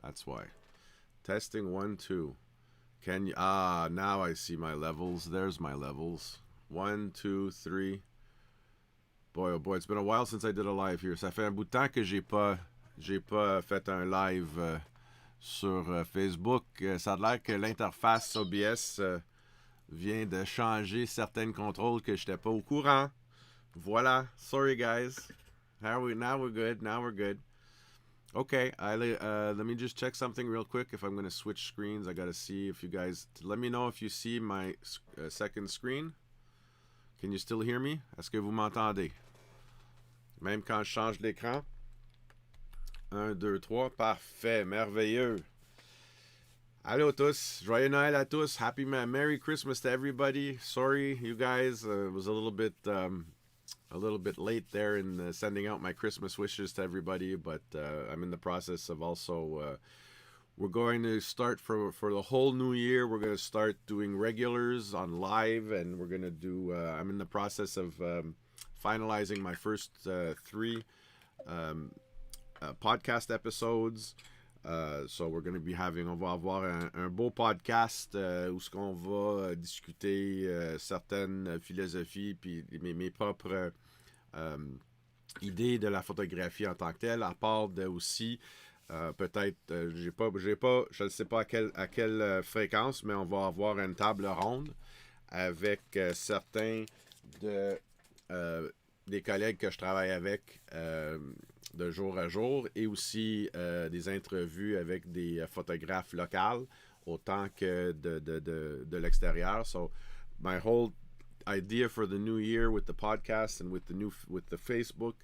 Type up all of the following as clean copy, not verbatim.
That's why. Testing 1, 2. Can you... Ah, now I see my levels. There's my levels. 1, 2, 3. Boy, oh boy, it's been a while since I did a live here. Ça fait un bout de temps que j'ai pas fait un live sur Facebook. Ça a l'air que l'interface OBS vient de changer certains contrôles que j'étais pas au courant. Voilà. Sorry, guys. Now we're good. Now we're good. Okay, let me just check something real quick. If I'm going to switch screens, I got to see if you guys... Let me know if you see my second screen. Can you still hear me? Est-ce que vous m'entendez? Même quand je change l'écran. 1, 2, 3. Parfait. Merveilleux. Allô tous. Joyeux Noël à tous. Happy Merry Christmas to everybody. Sorry, you guys. It was a little bit late there in sending out my Christmas wishes to everybody, but I'm in the process of also... we're going to start for the whole new year. We're going to start doing regulars on live, and we're going to do... I'm in the process of finalizing my first 3 podcast episodes. So we're going to be on va avoir un beau podcast où ce qu'on va discuter certaines philosophies puis mes propres idées de la photographie en tant que telle, à part de aussi peut-être je ne sais pas à quelle fréquence, mais on va avoir une table ronde avec certains des collègues que je travaille avec de jour à jour, et aussi des entrevues avec des photographes locaux autant que de l'extérieur. So my whole idea for the new year with the podcast and with the Facebook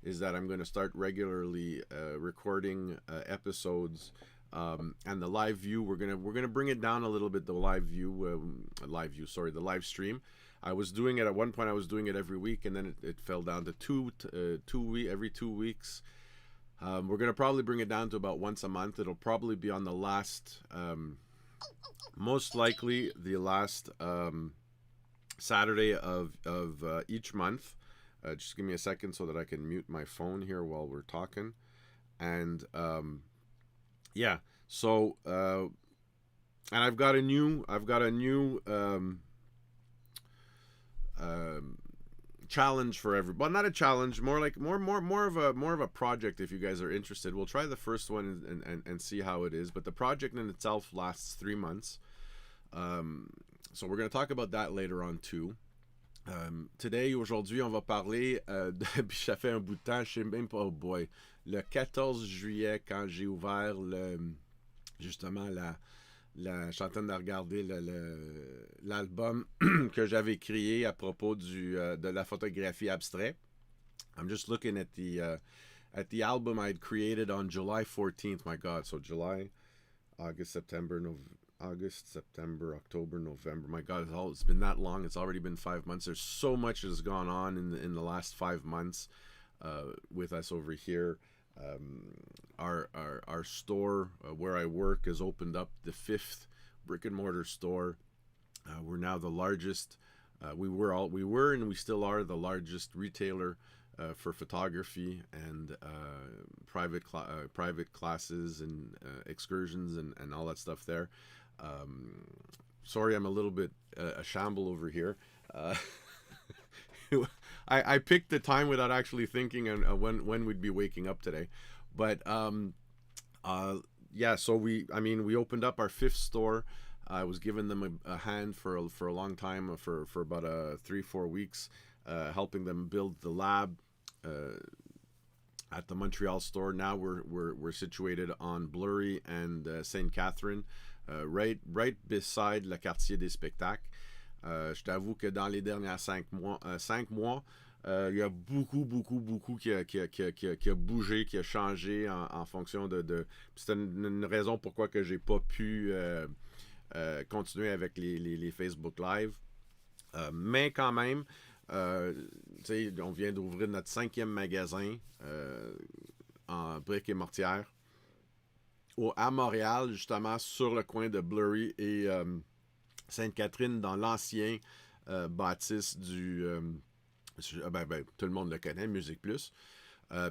is that I'm going to start regularly recording episodes, and the live view, we're gonna bring it down a little bit. The the live stream. I was doing it at one point. I was doing it every week, and then it fell down to every 2 weeks. We're gonna probably bring it down to about once a month. It'll probably be on the last, most likely the last Saturday of each month. Just give me a second so that I can mute my phone here while we're talking. And yeah, so and I've got a new challenge for everybody. Well, not a challenge, more of a project. If you guys are interested, we'll try the first one and see how it is. But the project in itself lasts 3 months. So we're going to talk about that later on too. Aujourd'hui, on va parler puis ça fait un bout de temps, je sais même pas, oh boy, le 14 juillet, quand j'ai ouvert justement je suis en train de regarder l'album que j'avais créé à propos de la photographie abstraite. I'm just looking at the album I'd created on July 14th. My God, so July, August, September, October, November. My God, it's been that long. It's already been 5 months. There's so much that has gone on in the last 5 months with us over here. Our store where I work has opened up the 5th brick and mortar store. We're now the largest. We were and we still are the largest retailer for photography and private classes and excursions and all that stuff there. Sorry, I'm a little bit a shamble over here. I picked the time without actually thinking on when we'd be waking up today. But yeah, so we opened up our 5th store. I was giving them a hand for a long time, for about 3-4 weeks, helping them build the lab at the Montreal store. Now we're situated on Blurry and Sainte Catherine, right beside le quartier des spectacles. Je t'avoue que dans les dernières 5 mois, il y a beaucoup qui a bougé, qui a changé en fonction de c'est une raison pourquoi que j'ai pas pu continuer avec les Facebook Live. Mais quand même, on vient d'ouvrir notre 5e magasin en briques et mortières à Montréal, justement sur le coin de Blurry et Sainte-Catherine, dans l'ancien bâtisse du... tout le monde le connaît, Musique Plus.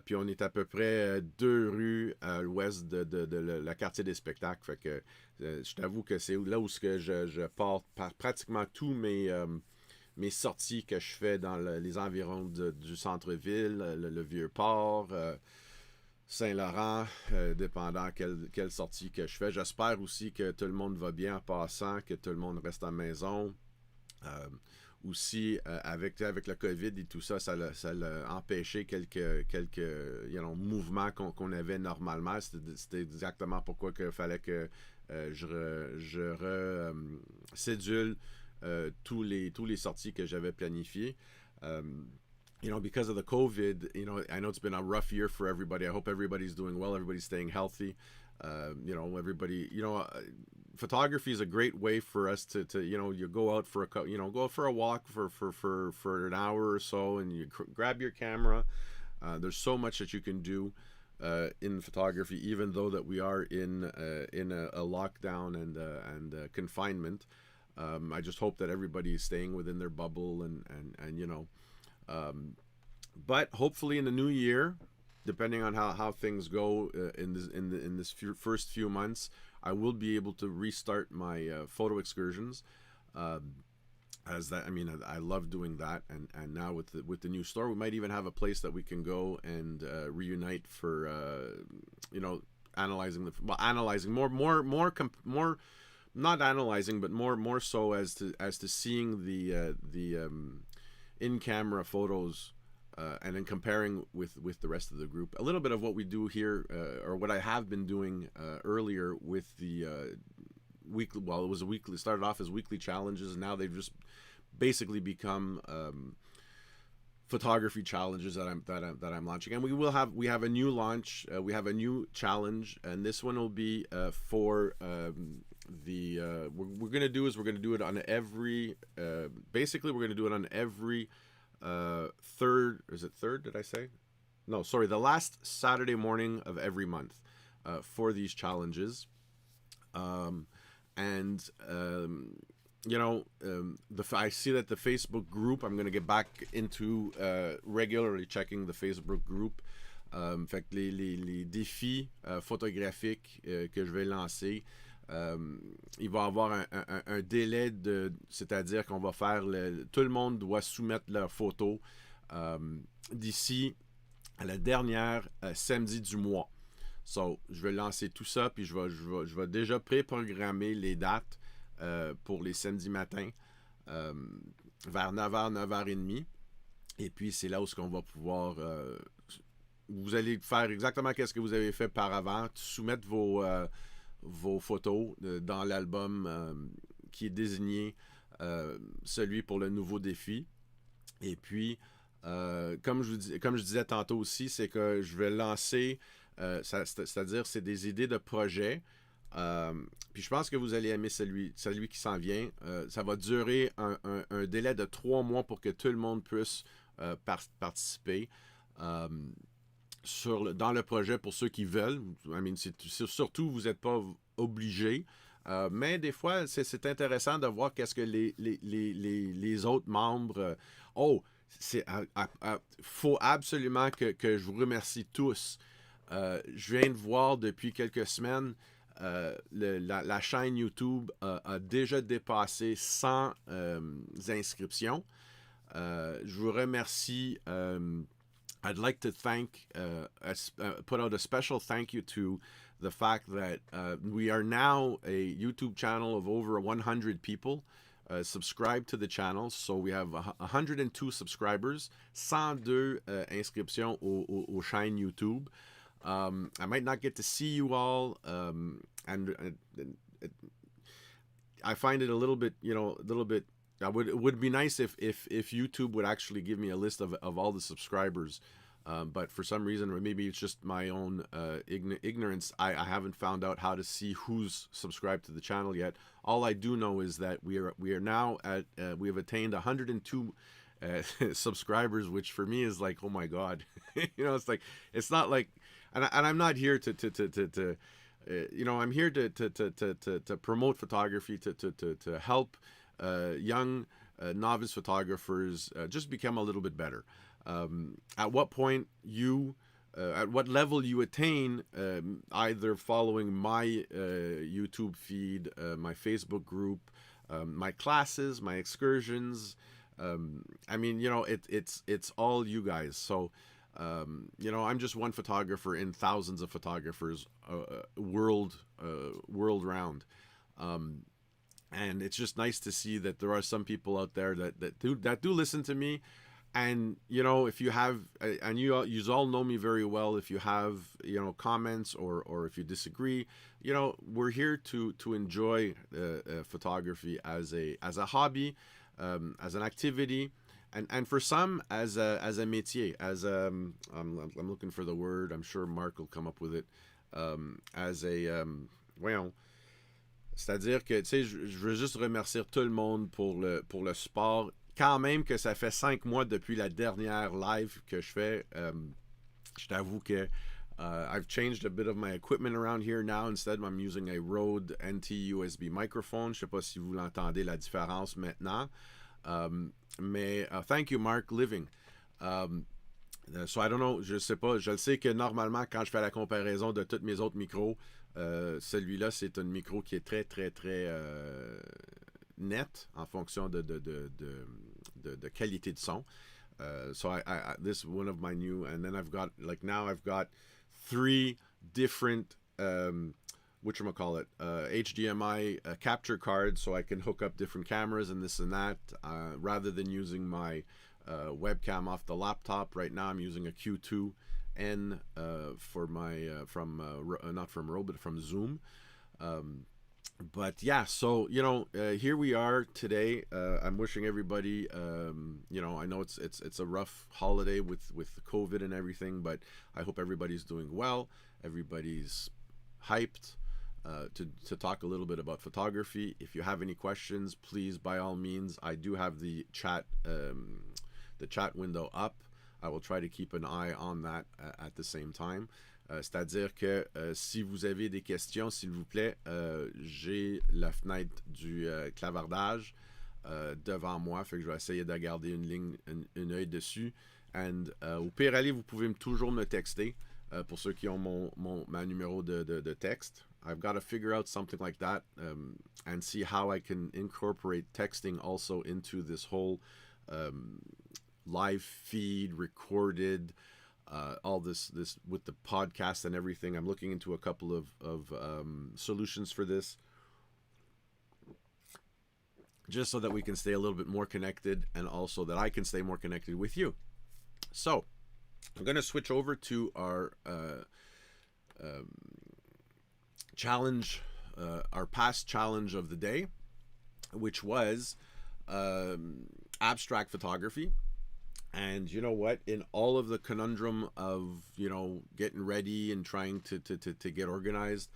Puis on est à peu près 2 rues à l'ouest de la quartier des spectacles. Fait que je t'avoue que c'est là où je porte pratiquement tous mes sorties que je fais dans les environs du centre-ville, le Vieux-Port, Saint-Laurent, dépendant quelle sortie que je fais. J'espère aussi que tout le monde va bien en passant, que tout le monde reste à la maison. Aussi, avec le COVID et tout ça, ça l'a empêché quelques mouvements qu'on avait normalement. C'était exactement pourquoi il fallait que je cédule tous les sorties que j'avais planifiées. Because of the COVID, I know it's been a rough year for everybody. I hope everybody's doing well. Everybody's staying healthy. Photography is a great way for us to you go out for a walk for an hour or so, and you grab your camera. There's so much that you can do in photography, even though that we are in a lockdown and confinement. I just hope that everybody is staying within their bubble and but hopefully in the new year, depending on how things go in this first few months, I will be able to restart my photo excursions. I love doing that, and now with the new store, we might even have a place that we can go and reunite for analyzing more not analyzing, but more so as to seeing the in-camera photos. And then comparing with the rest of the group, a little bit of what we do here, or what I have been doing earlier with the weekly. Well, it was started off as weekly challenges, and now they've just basically become photography challenges that I'm launching. And we have a new launch. We have a new challenge, and this one will be for we're gonna do it on every. Basically, we're gonna do it on every. Third, is it third? Did I say? No, sorry. The last Saturday morning of every month for these challenges, I see that the Facebook group. I'm going to get back into regularly checking the Facebook group. Fait que les défis photographiques que je vais lancer. Il va y avoir un délai c'est-à-dire qu'on va faire tout le monde doit soumettre leurs photos d'ici à la dernière samedi du mois. So, je vais lancer tout ça, puis je vais déjà préprogrammer les dates pour les samedis matins vers 9h, 9h30. Et puis, c'est là où on va pouvoir... vous allez faire exactement ce que vous avez fait par avant, soumettre vos photos dans l'album qui est désigné celui pour le nouveau défi. Et puis, comme je disais tantôt aussi, c'est que je vais lancer, c'est-à-dire c'est des idées de projet. Puis je pense que vous allez aimer celui qui s'en vient. Ça va durer un délai de 3 mois pour que tout le monde puisse participer. Dans le projet pour ceux qui veulent. Surtout, vous n'êtes pas obligés. Mais des fois, c'est intéressant de voir qu'est-ce que les autres membres... faut absolument que je vous remercie tous. Je viens de voir depuis quelques semaines, la chaîne YouTube a déjà dépassé 100 inscriptions. Je vous remercie... I'd like to put out a special thank you to the fact that we are now a YouTube channel of over 100 people subscribed to the channel. So we have 102 subscribers, 102 inscriptions aux chaînes YouTube. I might not get to see you all, and I find it a little bit. It would be nice if YouTube would actually give me a list of all the subscribers. But for some reason, or maybe it's just my own ignorance, I haven't found out how to see who's subscribed to the channel yet. All I do know is that we are now at we have attained 102 subscribers, which for me is like, oh my God, it's not like, and I'm not here to I'm here to promote photography, to help young novice photographers just become a little bit better. At what point you at what level you attain, either following my YouTube feed, my Facebook group, my classes, my excursions. I mean, it's all you guys. So, I'm just one photographer in thousands of photographers world round. And it's just nice to see that there are some people out there that do listen to me. And if you have, and you all know me very well, if you have comments or if you disagree, we're here to enjoy photography as a hobby, as an activity, and for some as a métier, as I'm looking for the word. I'm sure Mark will come up with it. As a c'est-à-dire que, tu sais, je veux juste remercier tout le monde pour le support. Quand même que ça fait 5 mois depuis la dernière live que je fais, je t'avoue que I've changed a bit of my equipment around here now. Instead, I'm using a Rode NT USB microphone. Je sais pas si vous l'entendez, la différence maintenant. Mais thank you, Mark Living. So I don't know, je sais pas. Je le sais que normalement, quand je fais la comparaison de tous mes autres micros, celui-là, c'est un micro qui est très, très, très net en fonction de qualité de son. So this is one of my new, and then I've got, now I've got 3 different, whatchamacallit, HDMI capture cards, so I can hook up different cameras and this and that, rather than using my webcam off the laptop. Right now I'm using a Q2N for my, not from Rode, but from Zoom. But yeah, so here we are today. I'm wishing everybody, I know it's a rough holiday with COVID and everything, but I hope everybody's doing well. Everybody's hyped to talk a little bit about photography. If you have any questions, please, by all means, I do have the chat window up. I will try to keep an eye on that at the same time. C'est-à-dire que si vous avez des questions, s'il vous plaît, j'ai la fenêtre du clavardage devant moi, fait que je vais essayer de garder une ligne, un œil dessus. And au pire, allez, vous pouvez toujours me texter pour ceux qui ont ma numéro de texte. I've got to figure out something like that and see how I can incorporate texting also into this whole live feed, recorded, all this with the podcast and everything. I'm looking into a couple of solutions for this, just so that we can stay a little bit more connected, and also that I can stay more connected with you. So I'm going to switch over to our challenge, our past challenge of the day, which was abstract photography. And you know what? In all of the conundrum of, getting ready and trying to get organized,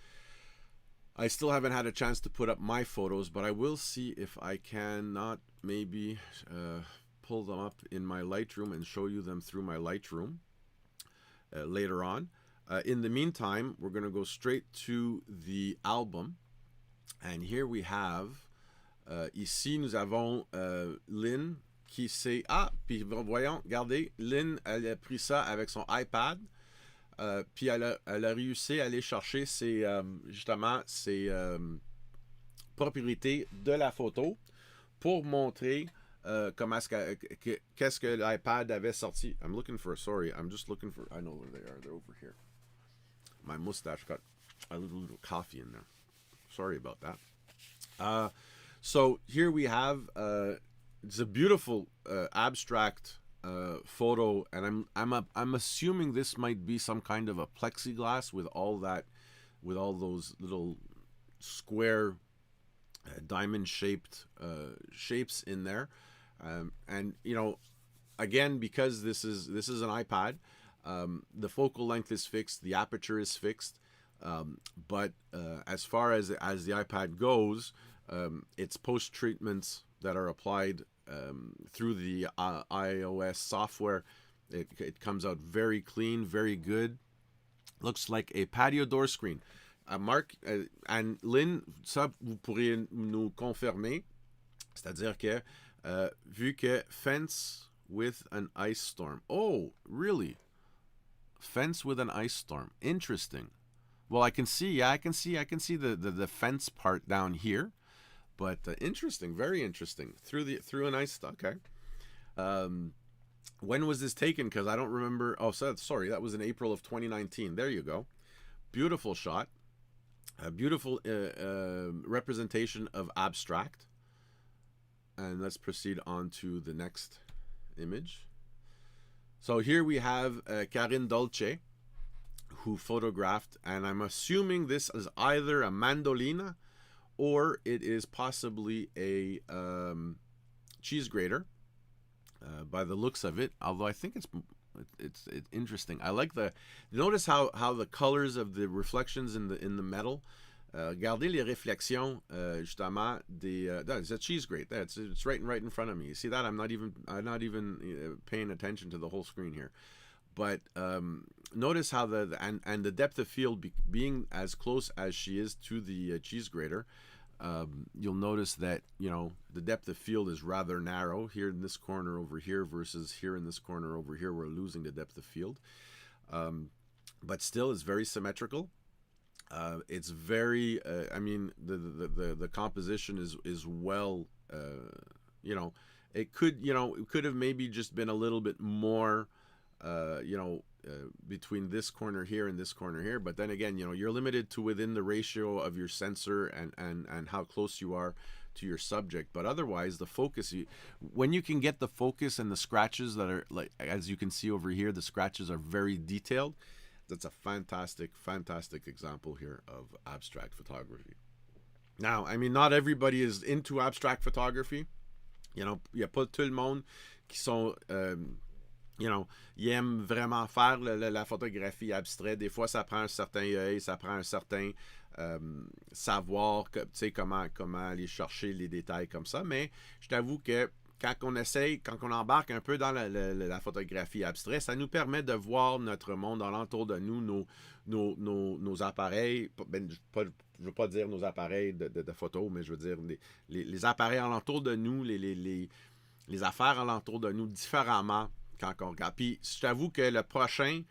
I still haven't had a chance to put up my photos, but I will see if I cannot maybe pull them up in my Lightroom and show you them through my Lightroom later on. In the meantime, we're going to go straight to the album. And here we have, ici nous avons Lynn, qui sait... Ah, puis voyons, regardez, Lynn, elle a pris ça avec son iPad, puis elle a réussi à aller chercher justement ses propriétés de la photo pour montrer qu'est-ce que l'iPad avait sorti. I'm just looking for... I know where they are. They're over here. My mustache got a little coffee in there. Sorry about that. So here we have... it's a beautiful abstract photo, and I'm assuming this might be some kind of a plexiglass with all those little square diamond shaped shapes in there, and again, because this is an iPad, the focal length is fixed, the aperture is fixed, but as far as the iPad goes, it's post treatments that are applied through the iOS software. It comes out very clean, very good. Looks like a patio door screen. Marc and Lynn, ça vous pourriez nous confirmer. C'est-à-dire que vu que fence with an ice storm. Oh, really? Fence with an ice storm. Interesting. Well, I can see the fence part down here, but interesting, very interesting. Through an ice, okay. When was this taken? Because I don't remember. Oh, sorry, that was in April of 2019. There you go. Beautiful shot. A beautiful representation of abstract. And let's proceed on to the next image. So here we have Karin Dolce, who photographed, and I'm assuming this is either a mandolina or it is possibly a cheese grater by the looks of it. Although I think it's interesting. I like notice how the colors of the reflections in the metal. Regardez les réflexions justement it's a cheese grate. It's right in front of me. You see that? I'm not even paying attention to the whole screen here. But notice how and the depth of field being as close as she is to the cheese grater, you'll notice that the depth of field is rather narrow here in this corner over here versus here in this corner over here. We're losing the depth of field, but still it's very symmetrical. It's very I mean the composition is well it could have maybe just been a little bit more between this corner here and this corner here, but then again you're limited to within the ratio of your sensor and how close you are to your subject. But otherwise the focus, when you can get the focus and the scratches that are, like as you can see over here, the scratches are very detailed. That's a fantastic example here of abstract photography. Now, I mean, not everybody is into abstract photography. Il y a pas tout le monde qui sont, ils aiment vraiment faire la photographie abstraite. Des fois, ça prend un certain œil, ça prend un certain savoir, comment aller chercher les détails comme ça. Mais je t'avoue que quand on embarque un peu dans la photographie abstraite, ça nous permet de voir notre monde alentour de nous, nos appareils. Je ne veux pas dire nos appareils de photo, mais je veux dire les appareils alentour de nous, les affaires alentour de nous différemment quand on regarde. Puis je t'avoue que le prochain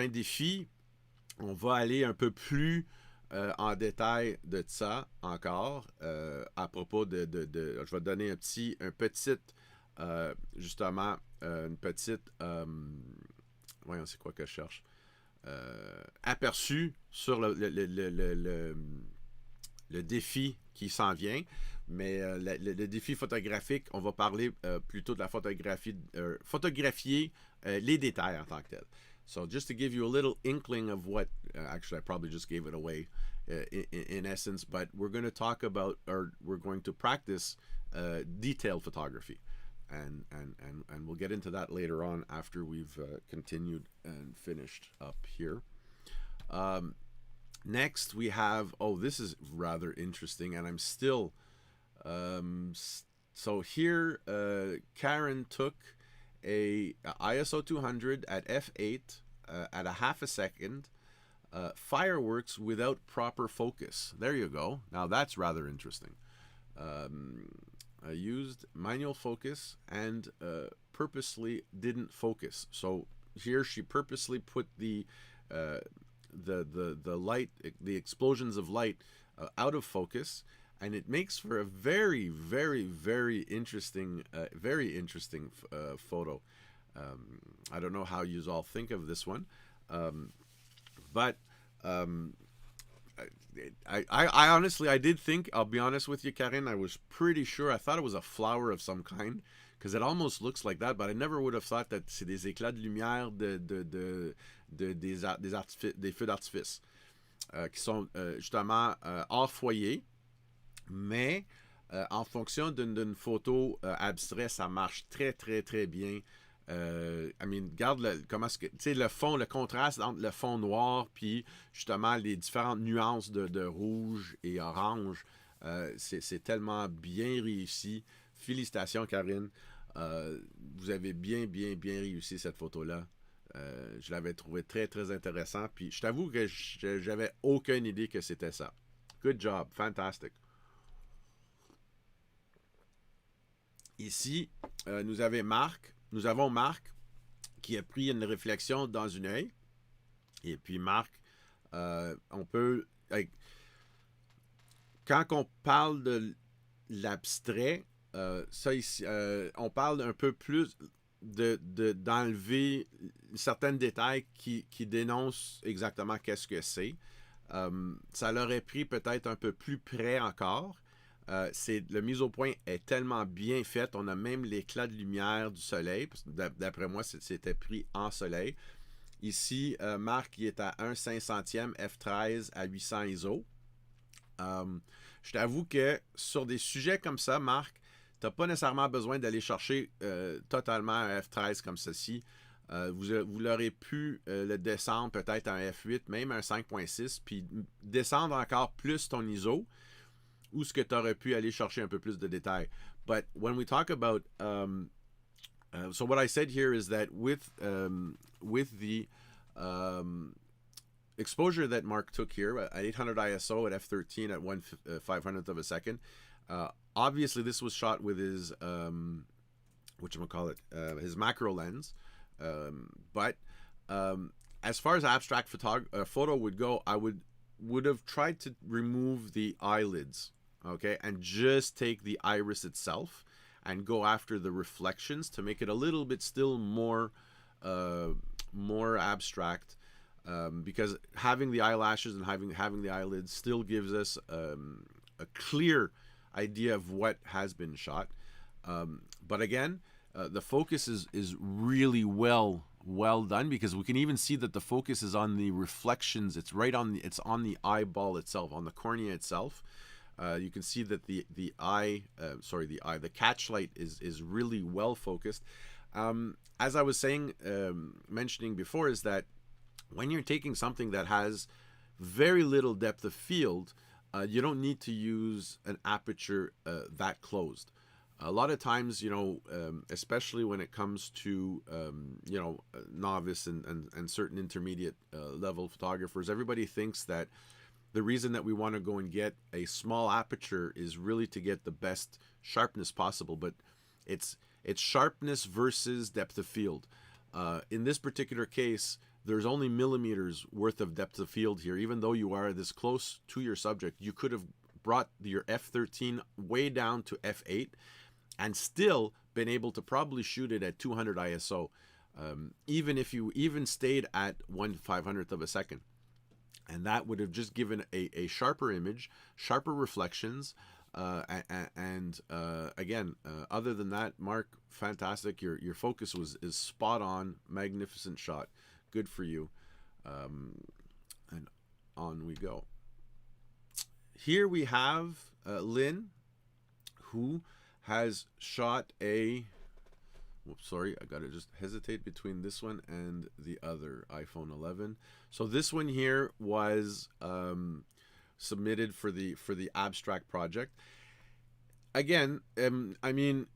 défi, on va aller un peu plus en détail de ça encore à propos de je vais te donner une petite voyons, c'est quoi que je cherche, aperçu sur le défi qui s'en vient. Mais le défi photographique, on va parler plutôt de la photographier les détails en tant que tel. So just to give you a little inkling of what, actually I probably just gave it away in essence, but we're going to talk about, or we're going to practice detailed photography. And we'll get into that later on after we've continued and finished up here. Next we have, this is rather interesting, and I'm still, so here Karen took a ISO 200 at f8 at a half a second, fireworks without proper focus. There you go. Now that's rather interesting. I used manual focus and purposely didn't focus. So here she purposely put the light, the explosions of light out of focus, and it makes for a very, very, very interesting photo. I don't know how you all think of this one, but I honestly, I did think, I'll be honest with you, Karen, I was pretty sure, I thought it was a flower of some kind, because it almost looks like that, but I never would have thought that c'est des éclats de lumière des feux d'artifice qui sont justement hors foyer, mais en fonction d'une photo abstraite, ça marche très, très, très bien. I mean, regarde comment est-ce que, tu sais, le fond, le contraste entre le fond noir puis justement les différentes nuances de rouge et orange, c'est tellement bien réussi. Félicitations, Karine. Vous avez bien réussi cette photo-là. Je l'avais trouvé très, très intéressant. Puis je t'avoue que j'avais aucune idée que c'était ça. Good job. Fantastic. Ici, nous avons Marc qui a pris une réflexion dans une œil. Et puis Marc, on peut... quand on parle de l'abstrait, ça ici, on parle un peu plus d'enlever certains détails qui dénoncent exactement qu'est-ce que c'est. Ça l'aurait pris peut-être un peu plus près encore. Le mise au point est tellement bien faite. On a même l'éclat de lumière du soleil. D'après moi, c'était pris en soleil. Ici, Marc il est à 1/500e f13 à 800 ISO. Je t'avoue que sur des sujets comme ça, Marc, tu n'as pas nécessairement besoin d'aller chercher totalement un f13 comme ceci. Vous l'aurez pu le descendre peut-être à un f8, même un 5.6, puis descendre encore plus ton ISO, ou ce que tu aurais pu aller chercher un peu plus de détails. But when we talk about... so what I said here is that with the exposure that Mark took here at 800 ISO at f13 at 1/500th of a second, obviously this was shot with his his macro lens, but as far as abstract photo would go, I would have tried to remove the eyelids, okay, and just take the iris itself and go after the reflections to make it a little bit still more abstract, because having the eyelashes and having the eyelids still gives us a clear idea of what has been shot. But again, the focus is really well done, because we can even see that the focus is on the reflections. It's right on the eyeball itself, on the cornea itself. You can see that the catch light is really well focused. As I was saying, mentioning before, is that when you're taking something that has very little depth of field, you don't need to use an aperture that closed. A lot of times, especially when it comes to, novice and certain intermediate level photographers, everybody thinks that the reason that we want to go and get a small aperture is really to get the best sharpness possible, but it's sharpness versus depth of field. In this particular case, there's only millimeters worth of depth of field here. Even though you are this close to your subject, you could have brought your f13 way down to f8 and still been able to probably shoot it at 200 ISO, even if you even stayed at 1/500th of a second. And that would have just given a sharper image, sharper reflections, and again, other than that, Mark, fantastic. Your focus is spot on, magnificent shot, good for you. And on we go. Here we have Lynn, who has shot a... Whoops, sorry, I gotta just hesitate between this one and the other iPhone 11. So this one here was submitted for the abstract project. Again, I mean,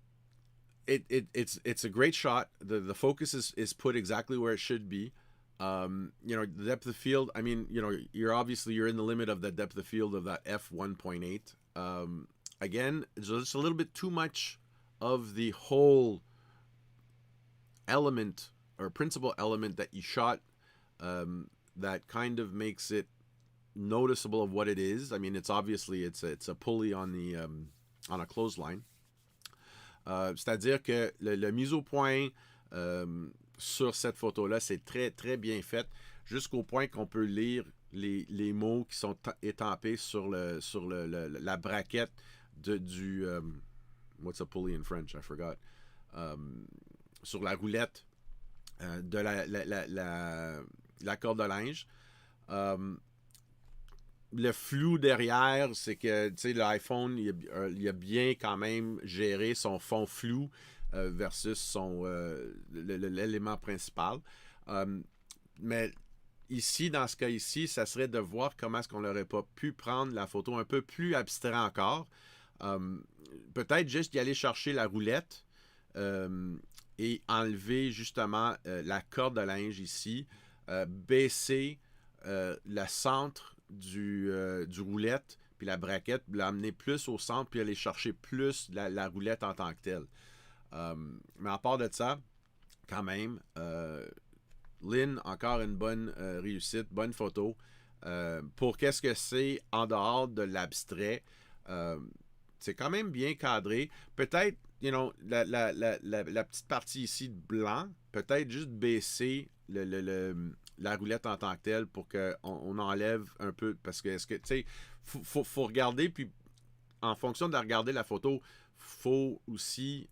it's a great shot. The focus is put exactly where it should be. The depth of field, I mean, you're in the limit of the depth of field of that f1.8. Again, it's just a little bit too much of the whole element or principal element that you shot, that kind of makes it noticeable of what it is. I mean, it's a pulley on the on a clothesline. C'est-à-dire que le mise au point sur cette photo-là, c'est très, très bien fait, jusqu'au point qu'on peut lire les mots qui sont étampés sur la braquette du... what's a pulley in French? I forgot. Sur la roulette de la corde de linge. Le flou derrière, c'est que l'iPhone, il a bien quand même géré son fond flou versus l'élément principal. Mais ici, dans ce cas ici, ça serait de voir comment est-ce qu'on n'aurait pas pu prendre la photo un peu plus abstrait encore. Peut-être juste y aller chercher la roulette et enlever justement la corde de linge ici, baisser le centre du roulette, puis la braquette, l'amener plus au centre, puis aller chercher plus la roulette en tant que telle. Mais à part de ça, quand même. Lynn, encore une bonne réussite, bonne photo. Pour qu'est-ce que c'est en dehors de l'abstrait, c'est quand même bien cadré. Peut-être, la petite partie ici de blanc, peut-être juste baisser la roulette en tant que telle pour qu'on enlève un peu. Parce que, tu sais, faut regarder, puis en fonction de regarder la photo, faut aussi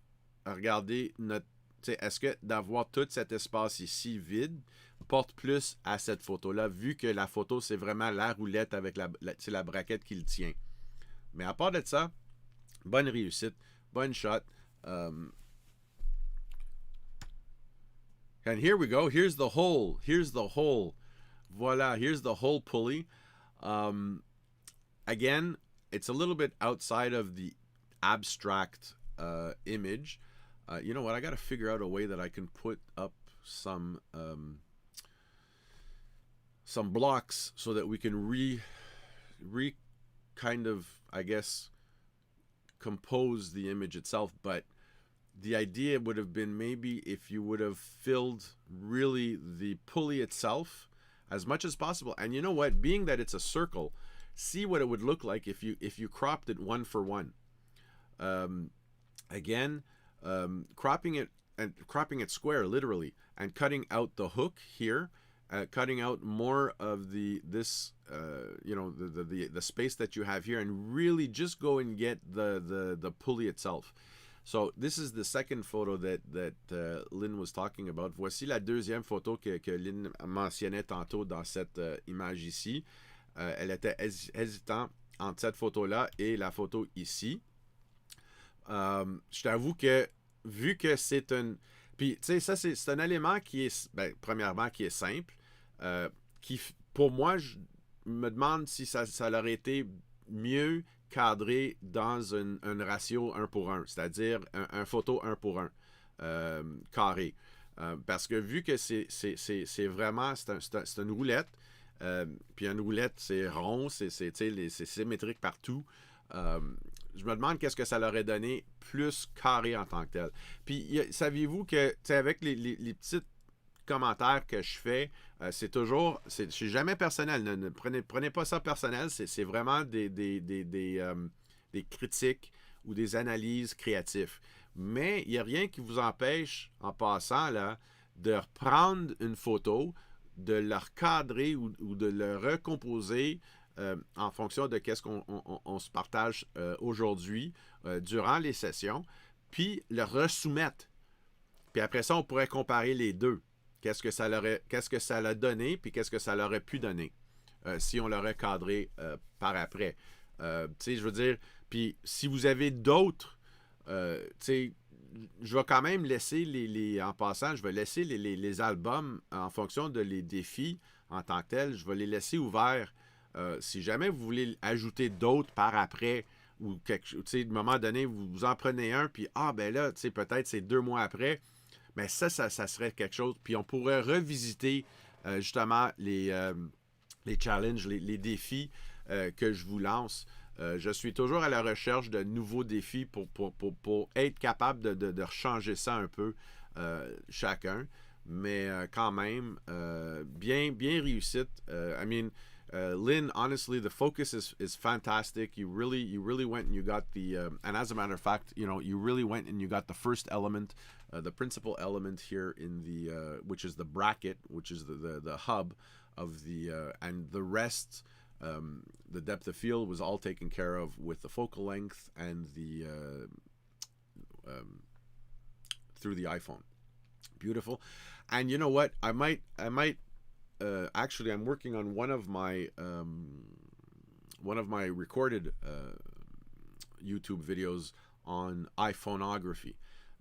regarder notre. Est-ce que d'avoir tout cet espace ici vide porte plus à cette photo-là, vu que la photo, c'est vraiment la roulette avec la braquette qui le tient. Mais à part de ça, bonne réussite, bonne shot. And here we go. Here's the hole. Here's the hole. Voila, here's the hole pulley. Again, it's a little bit outside of the abstract image. You know what? I got to figure out a way that I can put up some blocks so that we can kind of, I guess, compose the image itself. But the idea would have been maybe if you would have filled really the pulley itself as much as possible. And you know what? Being that it's a circle, see what it would look like if you cropped it one for one. Again, cropping it square literally, and cutting out the hook here, cutting out more of the space that you have here, and really just go and get the pulley itself. So this is the second photo that Lynn was talking about. Voici la deuxième photo que Lynn mentionnait tantôt dans cette image ici. Elle était hésitante entre cette photo-là et la photo ici. Je t'avoue que, vu que c'est un... Puis, tu sais, ça, c'est un élément qui est, premièrement, qui est simple, qui, pour moi, je me demande si ça aurait été mieux cadré dans un ratio 1 pour 1, c'est-à-dire un photo 1 pour 1, carré. Parce que vu que c'est vraiment, c'est une roulette, puis une roulette, c'est rond, c'est symétrique partout. Je me demande qu'est-ce que ça leur aurait donné plus carré en tant que tel. Puis, saviez-vous que, avec les petits commentaires que je fais, c'est toujours, je suis jamais personnel. Ne prenez pas ça personnel. C'est vraiment des critiques ou des analyses créatives. Mais il n'y a rien qui vous empêche, en passant, là, de reprendre une photo, de la recadrer ou de le recomposer en fonction de qu'est-ce qu'on se partage aujourd'hui durant les sessions, puis le resoumettre. Puis après ça, on pourrait comparer les deux. Qu'est-ce que ça l'a donné, puis qu'est-ce que ça l'aurait pu donner si on l'aurait cadré par après. Tu sais, je veux dire, puis si vous avez d'autres, tu sais, je vais quand même laisser en passant, je vais laisser les albums en fonction de les défis en tant que tels, je vais les laisser ouverts. Si jamais vous voulez ajouter d'autres par après, ou quelque, à un moment donné, vous en prenez un, puis là, peut-être c'est 2 mois après, mais ça serait quelque chose. Puis on pourrait revisiter justement les challenges, les défis que je vous lance. Je suis toujours à la recherche de nouveaux défis pour être capable de changer ça un peu chacun. Mais quand même, bien réussite. I mean, Lynn, honestly, the focus is fantastic. You really went and you got the, and as a matter of fact, you really went and you got the first element, the principal element here in the, which is the bracket, which is the hub of the, and the rest, the depth of field was all taken care of with the focal length and the, through the iPhone. Beautiful. And you know what? I might. Actually, I'm working on one of my recorded YouTube videos on iPhoneography,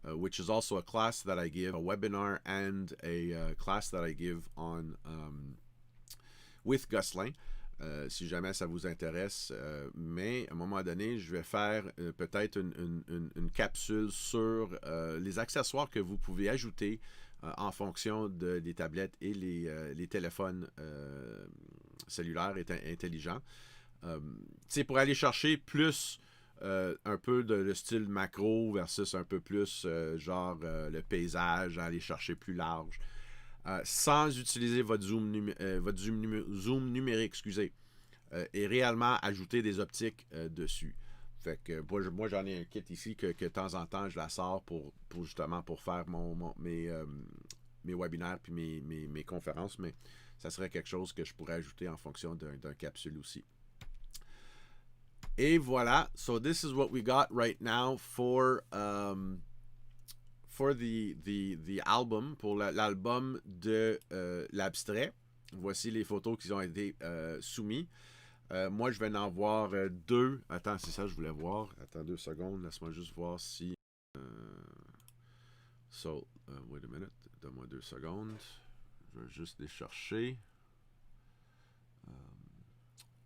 which is also a class that I give, a webinar, and a class that I give on with Gosselin. Si jamais ça vous intéresse, mais à un moment donné, je vais faire peut-être une capsule sur les accessoires que vous pouvez ajouter en fonction des tablettes et les téléphones cellulaires intelligents. C'est pour aller chercher plus un peu de le style macro versus un peu plus genre le paysage, aller chercher plus large, sans utiliser votre zoom numérique, excusez, et réellement ajouter des optiques dessus. Fait que moi j'en ai un kit ici que de temps en temps je la sors pour justement pour faire mes webinaires puis mes conférences, mais ça serait quelque chose que je pourrais ajouter en fonction d'un capsule aussi. Et voilà, so this is what we got right now for the album, pour l'album de l'abstrait. Voici les photos qui ont été soumises. Moi, je vais en voir deux. Attends, c'est ça que je voulais voir. Attends 2 secondes, laisse-moi juste voir si... wait a minute, donne-moi 2 secondes. Je vais juste les chercher.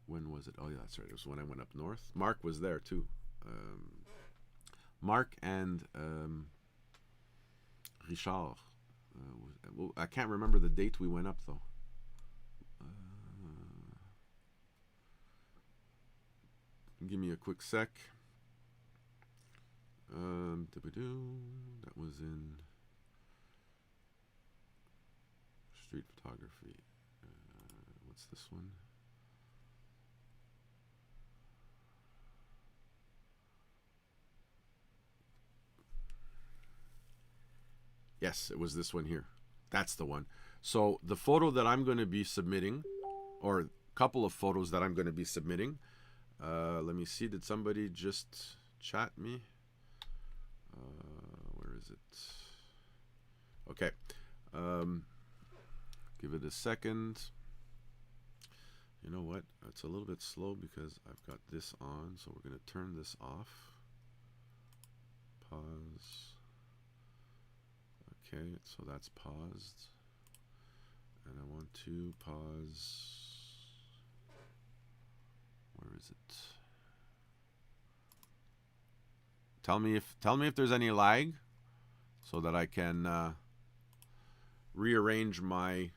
When was it? Oh, yeah, that's right. It was when I went up north. Mark was there, too. Mark and Richard. I can't remember the date we went up, though. Give me a quick sec. That was in street photography. What's this one? Yes, it was this one here. That's the one. So the photo that I'm going to be submitting, or a couple of photos that I'm going to be submitting, let me see. Did somebody just chat me? Where is it? Okay. Give it a second. You know what? It's a little bit slow because I've got this on, so we're going to turn this off. Pause. Okay, so that's paused. And I want to pause. Where is it? Tell me if there's any lag, so that I can rearrange my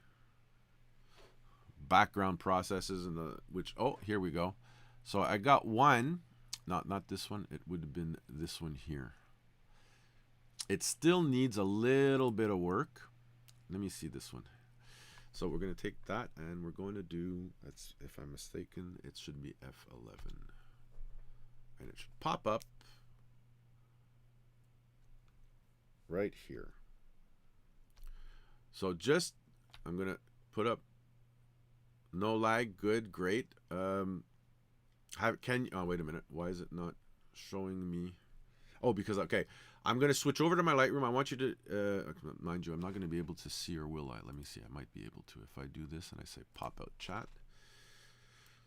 background processes and oh, here we go. So I got one, not this one. It would have been this one here. It still needs a little bit of work. Let me see this one. So we're going to take that and we're going to do, if I'm mistaken, it should be F11. And it should pop up right here. So I'm going to put up no lag. Good, great. Oh, wait a minute. Why is it not showing me? Oh, because, okay. I'm going to switch over to my Lightroom. I want you to, mind you, I'm not going to be able to see, or will I? Let me see. I might be able to if I do this and I say pop out chat.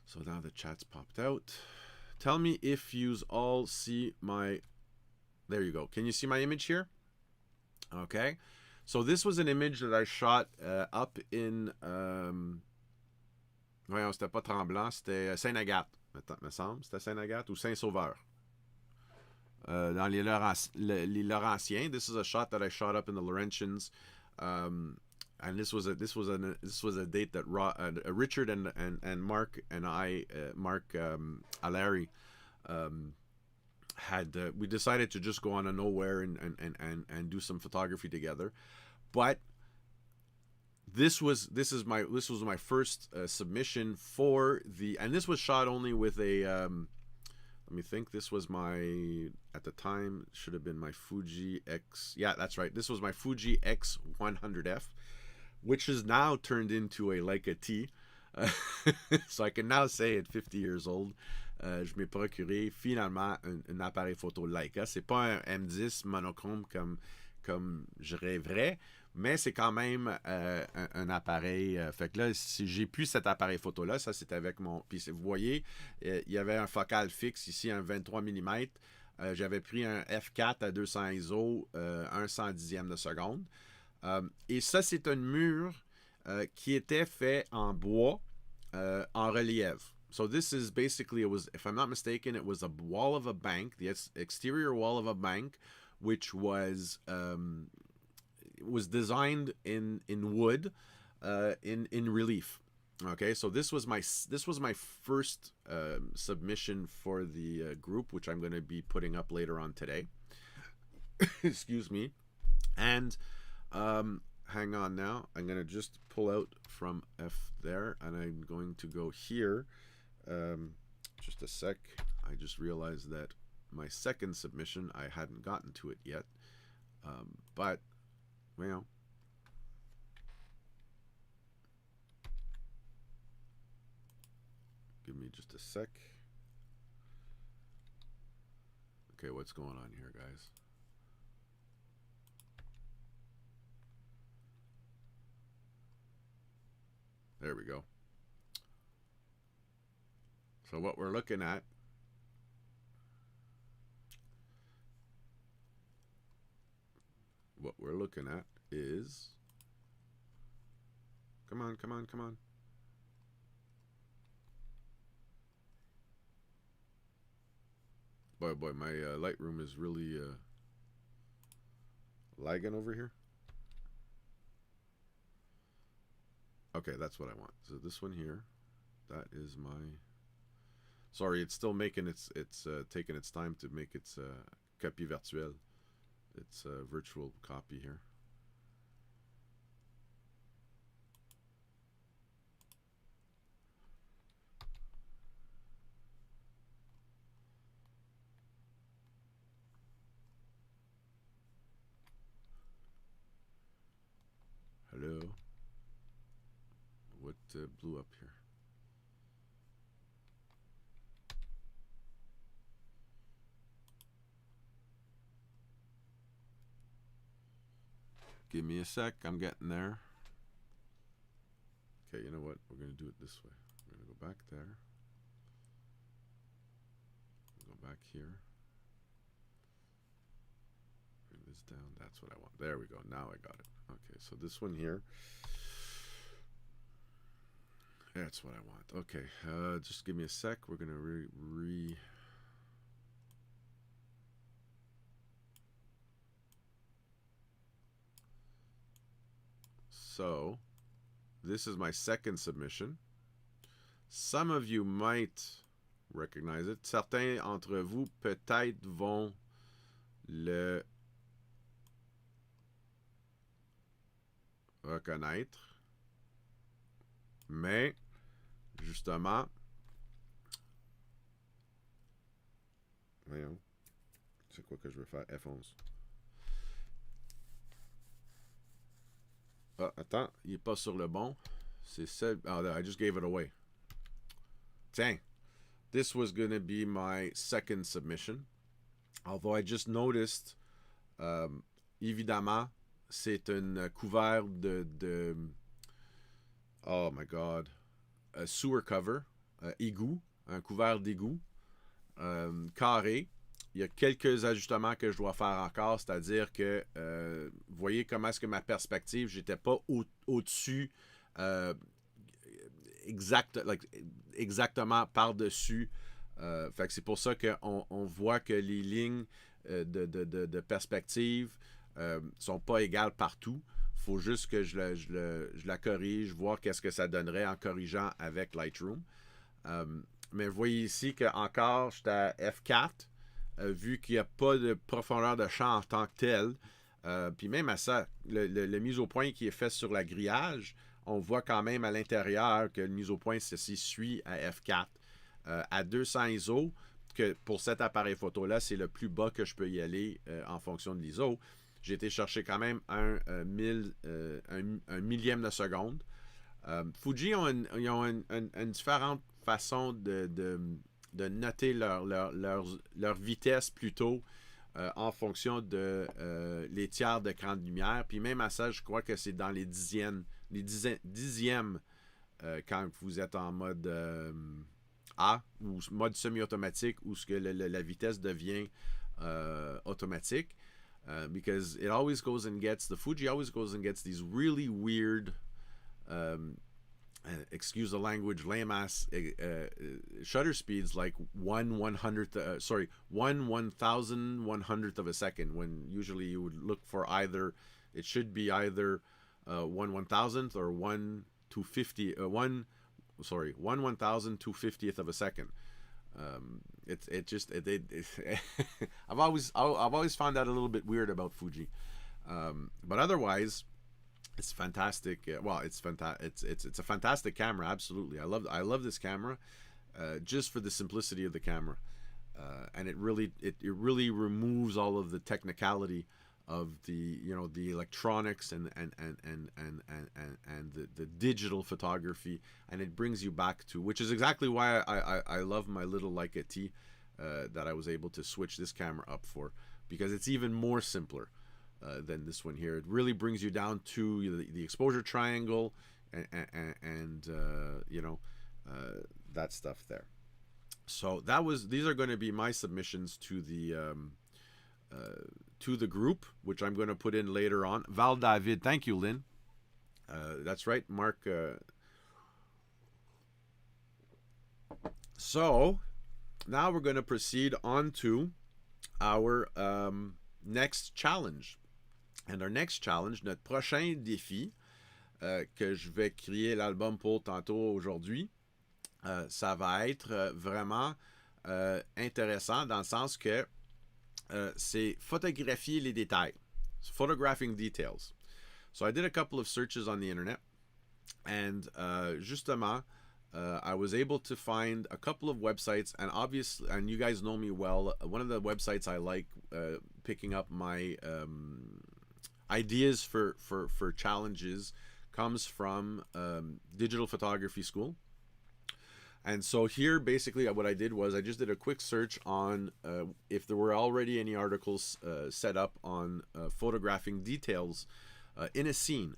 So now the chat's popped out. Tell me if you all see my, there you go. Can you see my image here? Okay. So this was an image that I shot up in, voyons, c'était pas Tremblant, c'était Saint-Agathe, me semble. C'était Saint-Agathe ou Saint-Sauveur. Dans les Laurentiens. This is a shot that I shot up in the Laurentians, and this was a date that Richard and Mark and I, Mark Alary, had. We decided to just go on a nowhere and do some photography together, but this was my first submission for the, and this was shot only with a. Let me think. This was at the time, should have been my Fuji X. Yeah, that's right. This was my Fuji X100F, which is now turned into a Leica T. So I can now say at 50 years old, je m'ai procuré finalement un appareil photo Leica. C'est pas un M10 monochrome comme je rêverais, mais c'est quand même un appareil. Fait que là, si j'ai plus cet appareil photo-là, ça c'est avec mon... Puis vous voyez, il y avait un focal fixe ici, un 23 mm. J'avais pris un F4 à 200 ISO, 1/110e de seconde. Et ça, c'est une mur qui était fait en bois, en relief. So this is basically, it was, if I'm not mistaken, it was a wall of a bank, the exterior wall of a bank, which was designed in wood, in relief. Okay, so this was my first submission for the group, which I'm going to be putting up later on today. Excuse me. And hang on now. I'm going to just pull out from F there, and I'm going to go here. Just a sec. I just realized that my second submission, I hadn't gotten to it yet. But, well, give me just a sec. Okay, what's going on here, guys? There we go. So what we're looking at is, come on. Boy, my Lightroom is really lagging over here. Okay, that's what I want. So this one here, that is my. Sorry, it's still making it's taking its time to make its copie virtuelle. It's a virtual copy here. Hello. What blew up here? Give me a sec. I'm getting there. Okay, you know what? We're going to do it this way. We're going to go back there. Go back here. Bring this down. That's what I want. There we go. Now I got it. Okay, so this one here. That's what I want. Okay, just give me a sec. We're going to So, this is my second submission. Some of you might recognize it. Certains entre vous peut-être vont le reconnaître. Mais, justement, voyons, c'est quoi que je veux faire? F11. Ah, attends, il n'est pas sur le bon. C'est celle. Oh, I just gave it away. Dang. This was going to be my second submission. Although I just noticed, évidemment, c'est un couvert de oh my God, a sewer cover, égout, un couvert d'égout, carré. Il y a quelques ajustements que je dois faire encore, c'est-à-dire que, vous voyez comment est-ce que ma perspective, j'étais pas au-dessus, exactement par-dessus. Fait que c'est pour ça qu'on voit que les lignes de perspective sont pas égales partout. Il faut juste que je la corrige, voir qu'est-ce que ça donnerait en corrigeant avec Lightroom. Mais vous voyez ici que encore j'étais à F4. Vu qu'il n'y a pas de profondeur de champ en tant que tel. Puis même à ça, le mise au point qui est fait sur la grillage, on voit quand même à l'intérieur que le mise au point ceci suit à F4. À 200 ISO, que pour cet appareil photo-là, c'est le plus bas que je peux y aller en fonction de l'ISO. J'ai été chercher quand même un millième de seconde. Fuji ils ont une différente façon de noter leur vitesse plutôt en fonction de les tiers d'écran de lumière. Puis même à ça, je crois que c'est dans les dixièmes quand vous êtes en mode A ou mode semi-automatique où ce que la vitesse devient automatique. Because it always goes and gets, the Fuji always goes and gets these really weird excuse the language, lame ass shutter speeds like 1/1100th of a second, when usually you would look for either, it should be either 1/1000th or 1/250, sorry, 1/1250th of a second. I've always found that a little bit weird about Fuji, but otherwise, it's fantastic. Well, it's a fantastic camera. Absolutely, I love this camera, just for the simplicity of the camera, and it really removes all of the technicality of the the electronics and the digital photography, and it brings you back to, which is exactly why I love my little Leica T that I was able to switch this camera up for, because it's even more simpler than this one here. It really brings you down to the exposure triangle and that stuff there. So these are going to be my submissions to the group, which I'm going to put in later on. Val David, thank you, Lynn. That's right, Mark. So now we're going to proceed on to our next challenge. And our next challenge, notre prochain défi, que je vais créer l'album pour tantôt aujourd'hui, ça va être vraiment intéressant dans le sens que c'est photographier les détails. Photographing details. So I did a couple of searches on the internet, and justement, I was able to find a couple of websites, and obviously, and you guys know me well, one of the websites I like picking up my ideas for challenges comes from Digital Photography School. And so here, basically, what I did was I just did a quick search on if there were already any articles set up on photographing details in a scene.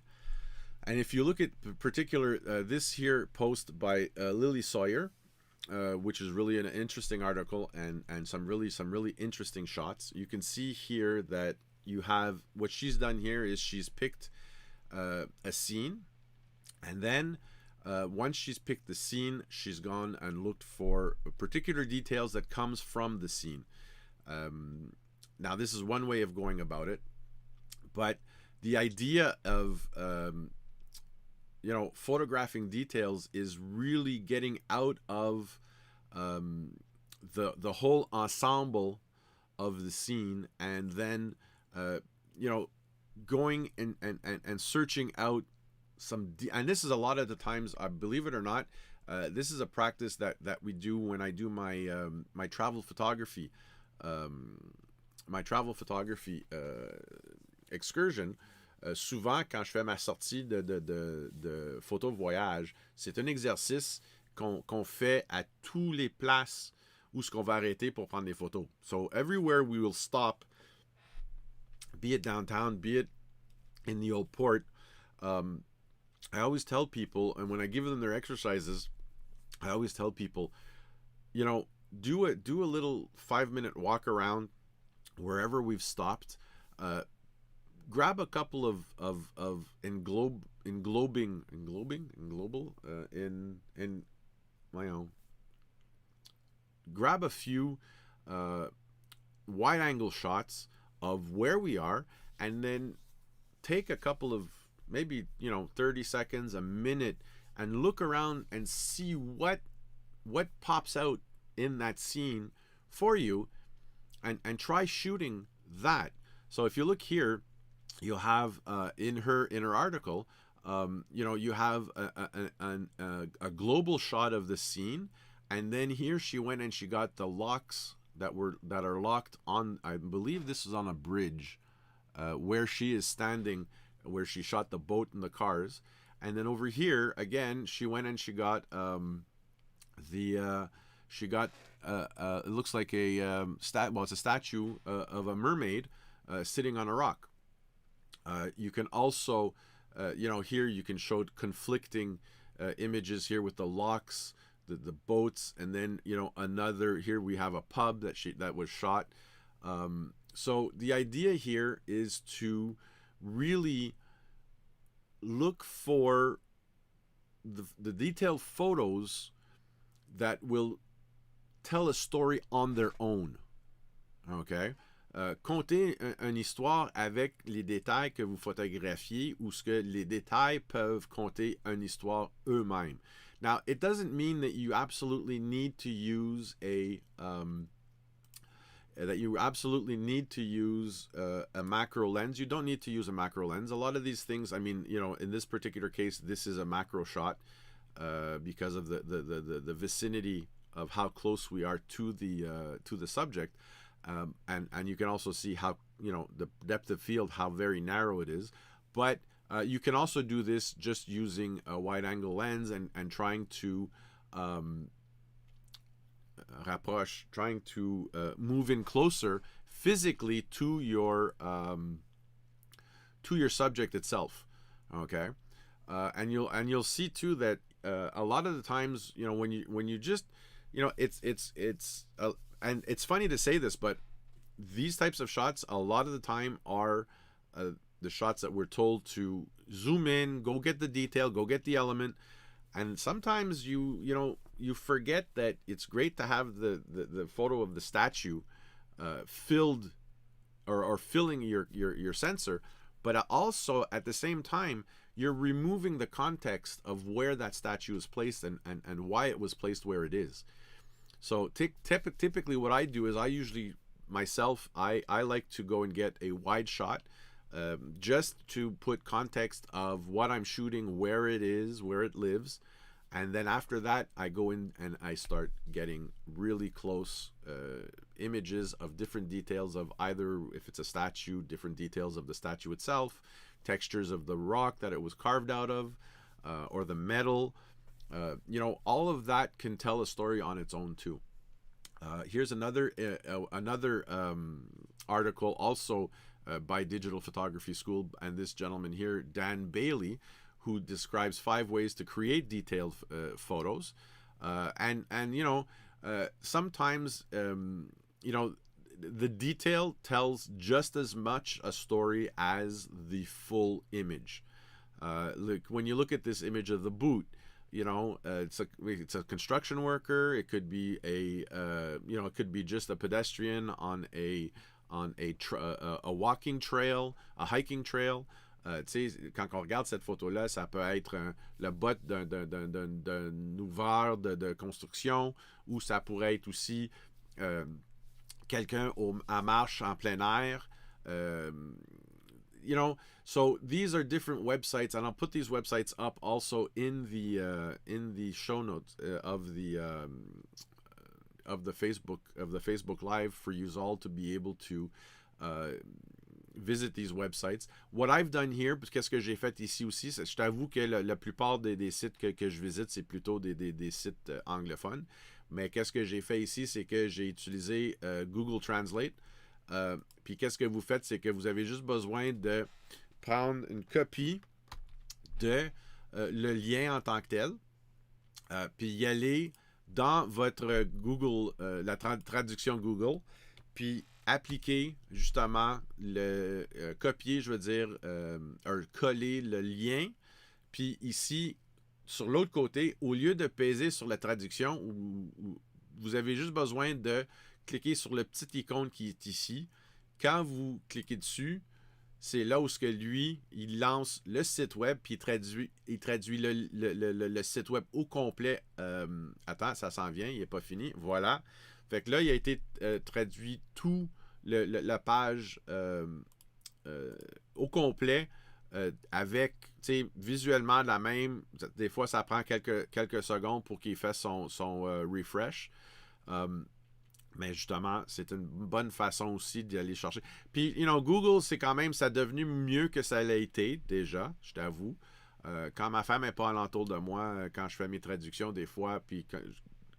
And if you look at particular this here post by Lily Sawyer, which is really an interesting article and some really interesting shots, you can see here that you have what she's done here is she's picked a scene, and then once she's picked the scene, she's gone and looked for particular details that comes from the scene. Now, this is one way of going about it, but the idea of photographing details is really getting out of the whole ensemble of the scene, and then going and searching out and this is a lot of the times, I believe it or not, this is a practice that we do when I do my my travel photography excursion. Souvent, quand je fais ma sortie de photo voyage, c'est un exercice qu'on fait à tous les places où ce qu'on va arrêter pour prendre des photos. So everywhere we will stop, be it downtown, be it in the old port, I always tell people, and when I give them their exercises, I always tell people, do a little 5-minute walk around wherever we've stopped. Grab a couple of grab a few wide angle shots of where we are, and then take a couple of maybe 30 seconds, a minute, and look around and see what pops out in that scene for you, and try shooting that. So if you look here, you'll have in her article, you have a global shot of the scene, and then here she went and she got the locks that are locked on. I believe this is on a bridge, where she is standing, where she shot the boat and the cars. And then over here again, she went and she got it looks like it's a statue of a mermaid sitting on a rock. You can also here you can show conflicting images here with the locks, the boats, and then another, here we have a pub that was shot. So the idea here is to really look for the detailed photos that will tell a story on their own. Okay? Conter une histoire avec les détails que vous photographiez, ou ce que les détails peuvent conter une histoire eux-mêmes. Now, it doesn't mean that you absolutely need to use a macro lens. You don't need to use a macro lens. A lot of these things, I mean, you know, in this particular case, this is a macro shot because of the vicinity of how close we are to the subject, and you can also see how, you know, the depth of field, how very narrow it is. But you can also do this just using a wide-angle lens and trying to move in closer physically to your subject itself. Okay, and you'll see too that a lot of the times, you know, when you just, you know, and it's funny to say this, but these types of shots a lot of the time are the shots that we're told to zoom in, go get the detail, go get the element. And sometimes you forget that it's great to have the photo of the statue filled or filling your sensor, but also at the same time you're removing the context of where that statue is placed and why it was placed where it is. So typically what I do is I usually myself I like to go and get a wide shot just to put context of what I'm shooting, where it is, where it lives. And then after that, I go in and I start getting really close images of different details of either, if it's a statue, different details of the statue itself, textures of the rock that it was carved out of, or the metal. You know, all of that can tell a story on its own too. Here's another article also by Digital Photography School, and this gentleman here, Dan Bailey, who describes 5 ways to create detailed photos. And you know, sometimes, you know, the detail tells just as much a story as the full image. Look, when you look at this image of the boot, you know, it's a construction worker. It could be you know, it could be just a pedestrian on a walking trail, a hiking trail. Tu sais, quand on regarde cette photo-là, ça peut être le botte d'un ouvreur de construction, ou ça pourrait être aussi quelqu'un à marche en plein air. You know, so these are different websites, and I'll put these websites up also in the show notes of the Facebook Live for you all to be able to visit these websites. What I've done here, parce qu'est-ce que j'ai fait ici aussi, je t'avoue que la plupart des sites que je visite, c'est plutôt des sites anglophones. Mais qu'est-ce que j'ai fait ici, c'est que j'ai utilisé Google Translate. Puis qu'est-ce que vous faites, c'est que vous avez juste besoin de prendre une copie de le lien en tant que tel, puis y aller dans votre Google, la traduction Google, puis appliquer justement copier, je veux dire, coller le lien. Puis ici, sur l'autre côté, au lieu de peser sur la traduction, vous avez juste besoin de cliquer sur le petit icône qui est ici. Quand vous cliquez dessus, c'est là où lui, il lance le site web, puis il traduit le site web au complet. Attends, ça s'en vient, il n'est pas fini. Voilà. Fait que là, il a été traduit tout la page au complet avec, tu sais, visuellement la même. Des fois, ça prend quelques secondes pour qu'il fasse son refresh. Mais justement, c'est une bonne façon aussi d'y aller chercher. Puis, you know, Google, c'est quand même, ça a devenu mieux que ça l'a été, déjà, je t'avoue. Quand ma femme n'est pas alentour de moi, quand je fais mes traductions, des fois, puis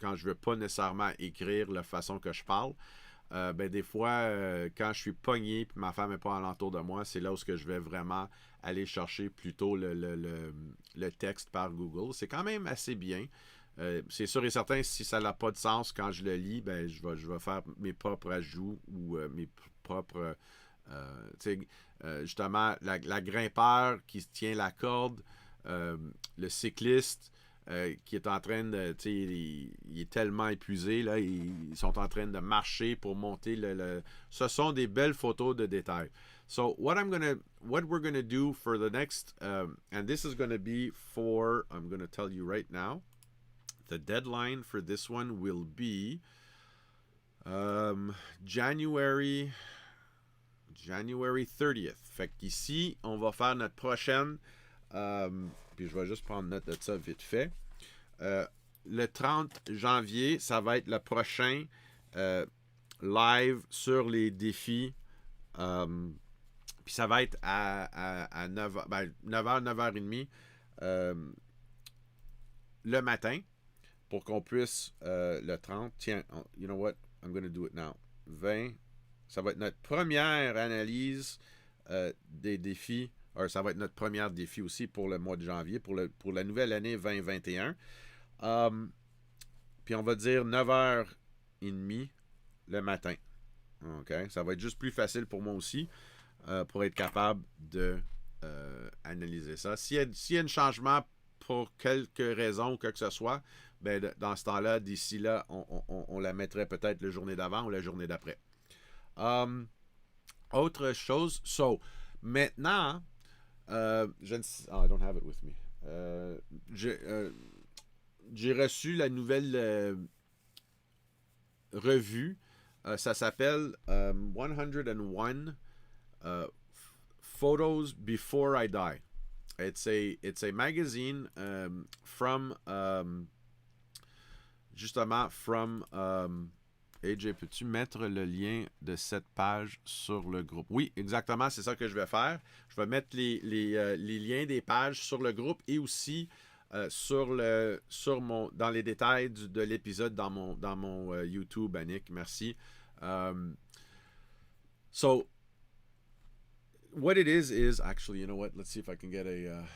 quand je ne veux pas nécessairement écrire la façon que je parle, ben des fois, quand je suis pogné, puis ma femme n'est pas alentour de moi, c'est là où je vais vraiment aller chercher plutôt le texte par Google. C'est quand même assez bien. C'est sûr et certain, si ça n'a pas de sens quand je le lis, ben je vais faire mes propres ajouts ou mes propres... justement, la grimpeur qui tient la corde, le cycliste qui est en train de... Il est tellement épuisé, là, ils sont en train de marcher pour monter Ce sont des belles photos de détails. So what we're gonna do for the next, and this is gonna be for, I'm gonna tell you right now, The deadline for this one will be January 30th. Fait qu'ici, on va faire notre prochaine. Puis je vais juste prendre note de ça vite fait. Le 30 janvier, ça va être le prochain live sur les défis. Puis ça va être à 9h, 9h, 9h30 le matin pour qu'on puisse le 30. Tiens, you know what? I'm going to do it now. 20. Ça va être notre première analyse des défis. Ça va être notre première défi aussi pour le mois de janvier, pour la nouvelle année 2021. Puis on va dire 9h30 le matin. OK? Ça va être juste plus facile pour moi aussi pour être capable de analyser ça. S'il y a un changement pour quelque raison ou quoi que ce soit, ben, dans ce temps-là, d'ici là, on la mettrait peut-être la journée d'avant ou la journée d'après. Autre chose, maintenant, I don't have it with me. J'ai reçu la nouvelle revue. Ça s'appelle 101 Photos Before I Die. It's a magazine from AJ, peux-tu mettre le lien de cette page sur le groupe? Oui, exactement, c'est ça que je vais faire. Je vais mettre les liens des pages sur le groupe et aussi dans les détails de l'épisode dans mon YouTube, Annick. Merci. So, what it is actually, you know what? Let's see if I can get a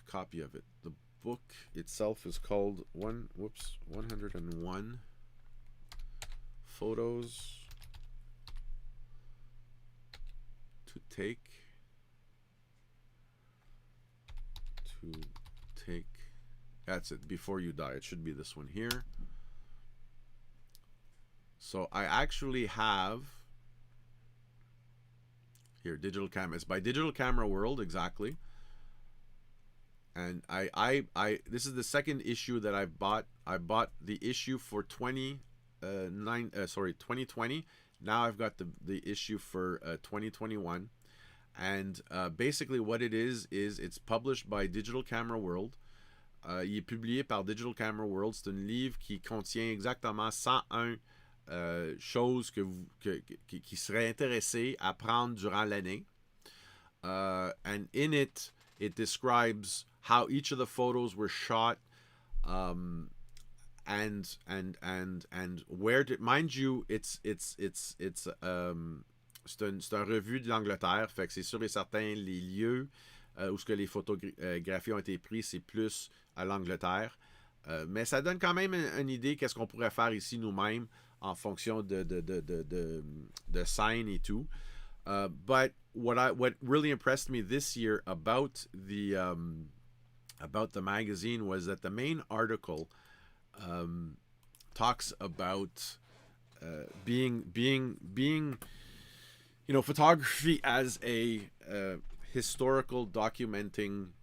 copy of it. The book itself is called 101 Photos to take. That's it. Before you die. It should be this one here. So I actually have here digital camera. It's by Digital Camera World, exactly. And I this is the second issue that I've bought. I bought the issue for 2020. Now I've got the issue for 2021. And basically what it is it's published by Digital Camera World. Il est publié par Digital Camera World. C'est un livre qui contient exactement 101 choses qui seraient intéressées à prendre durant l'année. And in it describes how each of the photos were shot, and where to, mind you, c'est une revue de l'Angleterre, fait que c'est sûr et certain les lieux où ce que les photographies ont été prises, c'est plus à l'Angleterre. Mais ça donne quand même une idée qu'est-ce qu'on pourrait faire ici nous-mêmes en fonction de scènes et tout. But what really impressed me this year about the magazine was that the main article talks about being photography as a historical documenting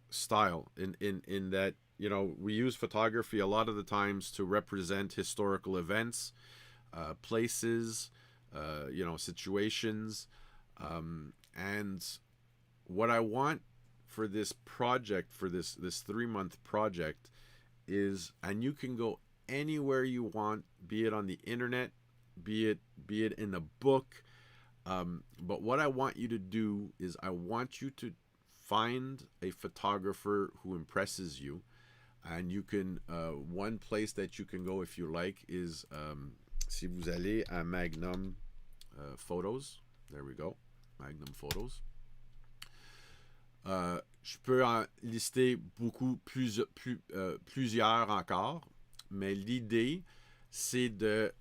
style in that we use photography a lot of the times to represent historical events, places, situations, and what I want for this project, for this 3-month project, is, and you can go anywhere you want, be it on the internet, be it in a book, but what I want you to do is I want you to find a photographer who impresses you. And you can, one place that you can go if you like is, si vous allez à Magnum Photos, there we go, Magnum Photos. Je peux en lister plusieurs encore, mais l'idée, c'est de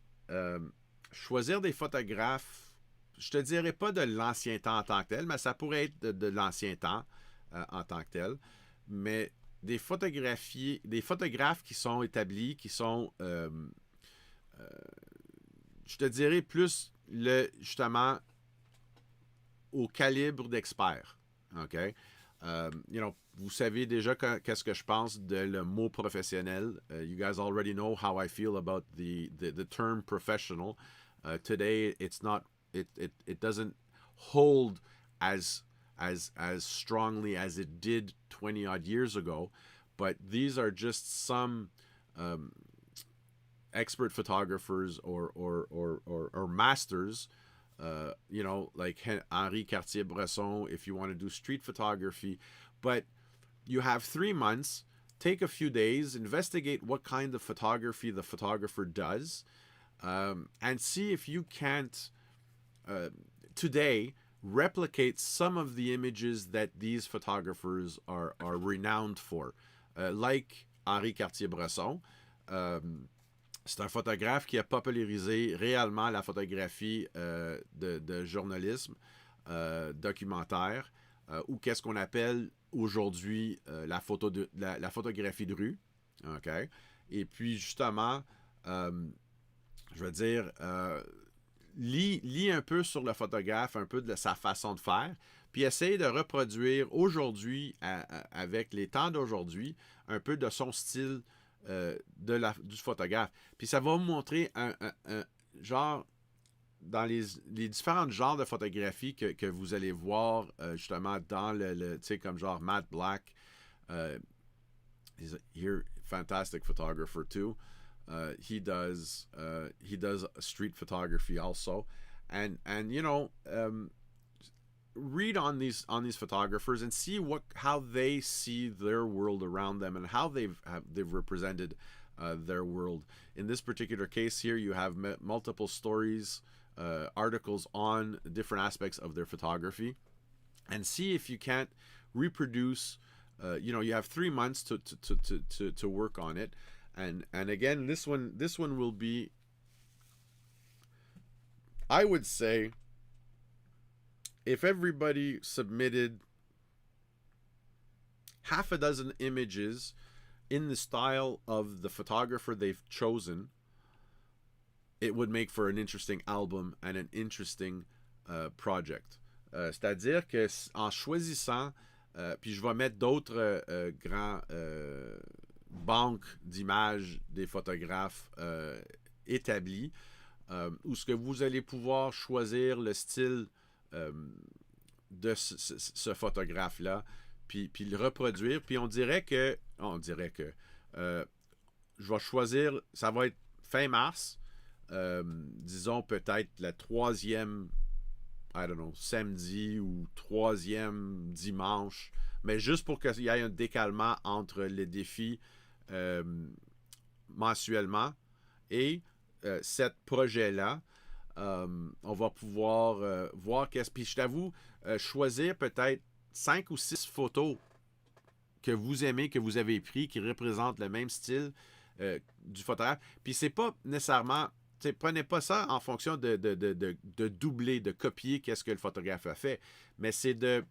choisir des photographes, je te dirais pas de l'ancien temps en tant que tel, mais ça pourrait être de l'ancien temps en tant que tel, mais des photographes qui sont établis, qui sont, je te dirais plus justement au calibre d'experts. OK? vous savez déjà qu'est-ce que je pense de le mot professionnel. You guys already know how I feel about the term professional. Today, it's not. It doesn't hold as strongly as it did 20 odd years ago. But these are just some expert photographers or masters. You know, like Henri Cartier-Bresson, if you want to do street photography. But you have 3 months, take a few days, investigate what kind of photography the photographer does, and see if you can't, today, replicate some of the images that these photographers are renowned for. Like Henri Cartier-Bresson, c'est un photographe qui a popularisé réellement la photographie de journalisme documentaire, ou qu'est-ce qu'on appelle aujourd'hui la photographie de rue. Okay? Et puis justement, je veux dire, lis un peu sur le photographe, un peu de sa façon de faire, puis essaye de reproduire aujourd'hui, avec les temps d'aujourd'hui, un peu de son style du photographe. Puis ça va vous montrer un genre, dans les différents genres de photographie que vous allez voir justement dans tu sais, comme genre Matt Black, he's a fantastic photographer too. He does street photography also, and you know, read on these photographers and see how they see their world around them and how they've represented their world. In this particular case here, you have multiple stories, articles on different aspects of their photography, and see if you can't reproduce. You know, you have 3 months to work on it. And again, this one will be, I would say, if everybody submitted half a dozen images in the style of the photographer they've chosen, it would make for an interesting album and an interesting project. C'est-à-dire que en choisissant, puis je vais mettre d'autres grands banques d'images des photographes établis, où ce que vous allez pouvoir choisir le style de ce photographe-là, puis le reproduire, puis on dirait que je vais choisir, ça va être fin mars, disons peut-être la 3e, I don't know, samedi ou 3e dimanche, mais juste pour qu'il y ait un décalement entre les défis mensuellement et cet projet-là. On va pouvoir voir qu'est-ce. Puis je t'avoue, choisir peut-être 5 ou 6 photos que vous aimez, que vous avez pris, qui représentent le même style du photographe. Puis c'est pas nécessairement. Prenez pas ça en fonction de doubler, de copier qu'est-ce que le photographe a fait, mais c'est de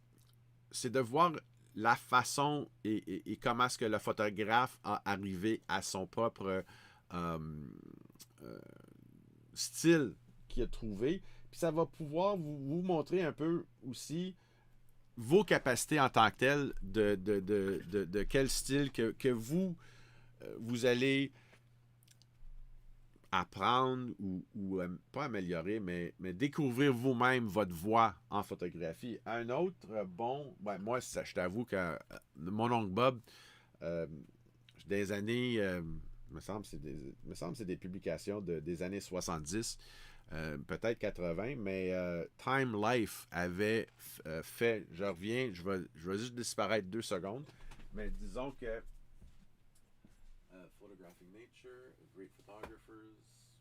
voir la façon et comment est-ce que le photographe a arrivé à son propre style qu'il a trouvé. Puis ça va pouvoir vous montrer un peu aussi vos capacités en tant que telles, de quel style que vous allez apprendre ou pas améliorer, mais découvrir vous-même votre voix en photographie. Un autre moi, je t'avoue que mon oncle Bob, des années, me semble c'est des publications des années 70, peut-être 80, mais Time Life avait fait, je reviens, je vais juste disparaître 2 secondes, mais disons que Photographing Nature, Great Photographers,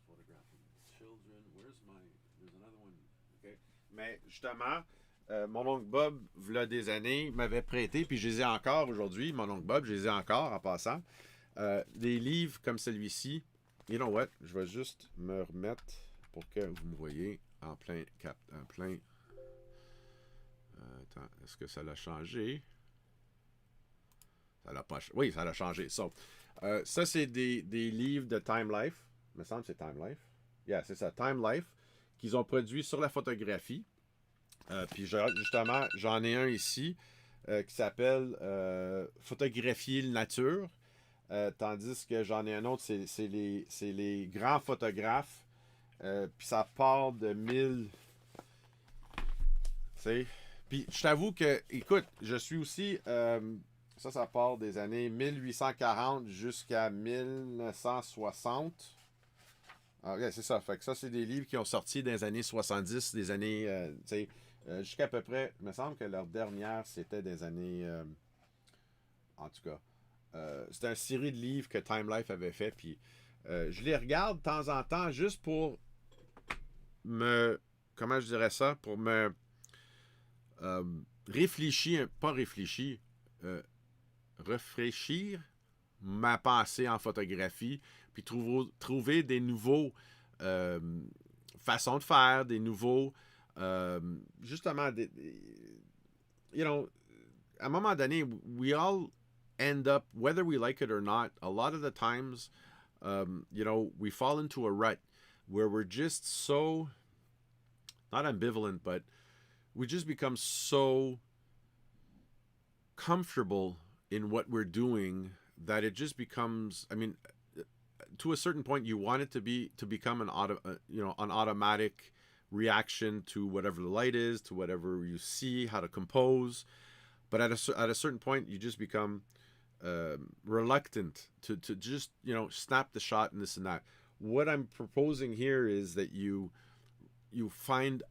Photographing Children, there's another one, okay. Mais justement, mon oncle Bob, v'là des années, m'avait prêté, puis je les ai encore aujourd'hui, mon oncle Bob, je les ai encore en passant, des livres comme celui-ci. You know what, je vais juste me remettre pour que vous me voyez en plein attends, est-ce que ça l'a changé? Ça l'a pas changé. Oui, ça l'a changé. So, ça, c'est des livres de Time Life. Il me semble que c'est Time Life. Yeah, c'est ça, Time Life, qu'ils ont produit sur la photographie. Puis justement, j'en ai un ici. qui s'appelle Photographier la nature. Tandis que j'en ai un autre, c'est les grands photographes. Puis ça part de 1000. Tu sais. Puis je t'avoue que, écoute, je suis aussi. Ça part des années 1840 jusqu'à 1960. Ah, ouais, c'est ça. Fait que ça, c'est des livres qui ont sorti dans les années 70, des années. Tu sais, jusqu'à peu près. Il me semble que leur dernière, c'était des années. En tout cas. C'était une série de livres que Time Life avait fait. Puis je les regarde de temps en temps juste pour me. Comment je dirais ça? Pour me réfléchir. Pas réfléchir. Rafraîchir ma pensée en photographie. Puis trouver des nouveaux façons de faire, des nouveaux. Justement, you know, à un moment donné, we all end up, whether we like it or not, a lot of the times, you know, we fall into a rut where we're just so, not ambivalent, but we just become so comfortable in what we're doing that it just becomes, I mean, to a certain point, you want it to become an automatic reaction to whatever the light is, to whatever you see, how to compose. But at a certain point, you just become reluctant to just, you know, snap the shot and this and that. What I'm proposing here is that you find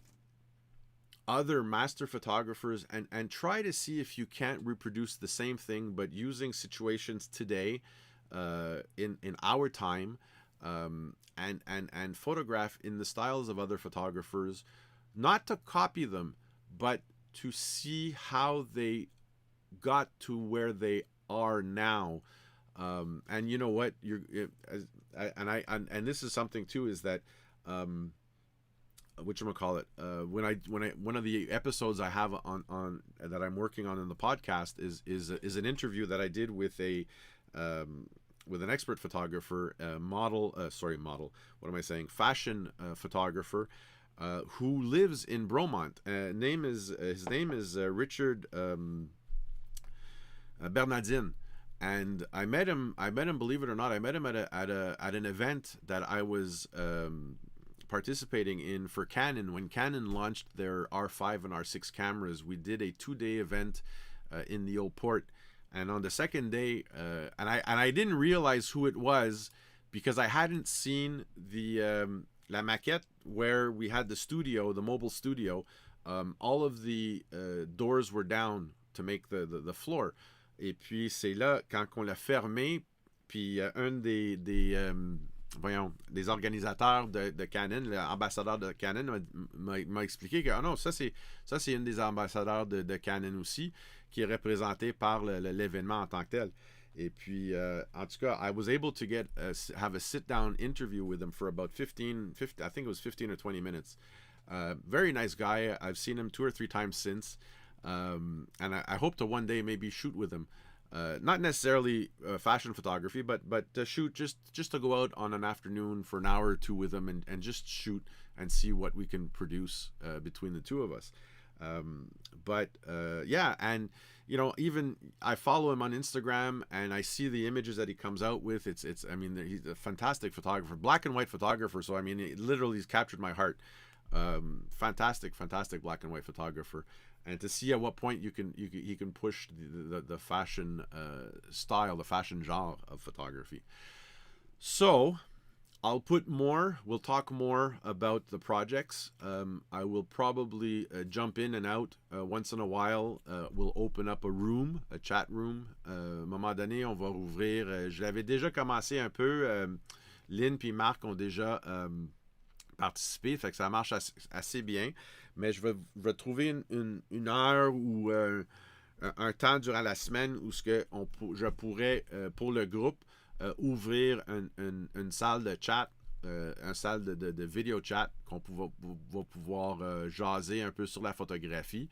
other master photographers and try to see if you can't reproduce the same thing, but using situations today in our time, and photograph in the styles of other photographers, not to copy them, but to see how they got to where they are now. And you know what, and this is something too, is that whatchamacallit, one of the episodes I have on that I'm working on in the podcast is an interview that I did with with an expert photographer, fashion photographer, who lives in Bromont. His name is Richard Bernardin. And I met him, believe it or not, I met him at an event that I was participating in for Canon. When Canon launched their R5 and R6 cameras, we did a 2-day event in the old port. And on the second day, and I didn't realize who it was because I hadn't seen the la maquette where we had the studio, the mobile studio. All of the doors were down to make the floor. Et puis c'est là, quand on l'a fermé, puis un des organisateurs de Canon, l'ambassadeur de Canon, m'a expliqué que non, ça c'est une des ambassadeurs de Canon aussi, qui est représentée par l'événement en tant que tel. Et puis, en tout cas, I was able to have a sit-down interview with him for about 15, I think it was 15 or 20 minutes. Very nice guy. I've seen him 2 or 3 times since. And I hope to one day maybe shoot with him. Not necessarily fashion photography, but to shoot, just to go out on an afternoon for an hour or 2 with him and just shoot and see what we can produce between the two of us. Yeah, and you know, even I follow him on Instagram and I see the images that he comes out with. I mean, he's a fantastic photographer, black and white photographer. So I mean, it literally has captured my heart. Fantastic black and white photographer. And to see at what point he can push the fashion style, the fashion genre of photography. So we'll talk more about the projects. I will probably jump in and out once in a while. We'll open up a chat room. À un moment donné, on va rouvrir. Je l'avais déjà commencé un peu. Lynn puis Marc ont déjà participer, fait que ça marche assez bien, mais je vais trouver une heure ou un temps durant la semaine où je pourrais, pour le groupe, ouvrir une salle de chat, une salle de vidéo chat qu'on va pouvoir jaser un peu sur la photographie.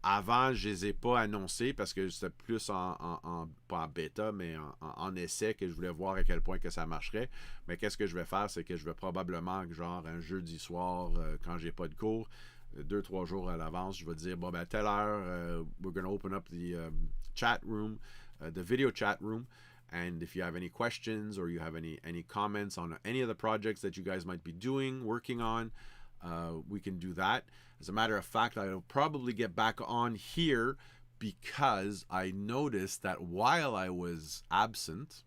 Avant, je ne les ai pas annoncés parce que c'était plus pas en bêta, mais en essai, que je voulais voir à quel point que ça marcherait. Mais qu'est-ce que je vais faire, c'est que je vais probablement, genre un jeudi soir, quand j'ai pas de cours, 2-3 jours à l'avance, je vais dire, bon, ben, à telle heure, we're going to open up the chat room, the video chat room. And if you have any questions or you have any comments on any of the projects that you guys might be doing, working on, we can do that. As a matter of fact, I'll probably get back on here because I noticed that while I was absent,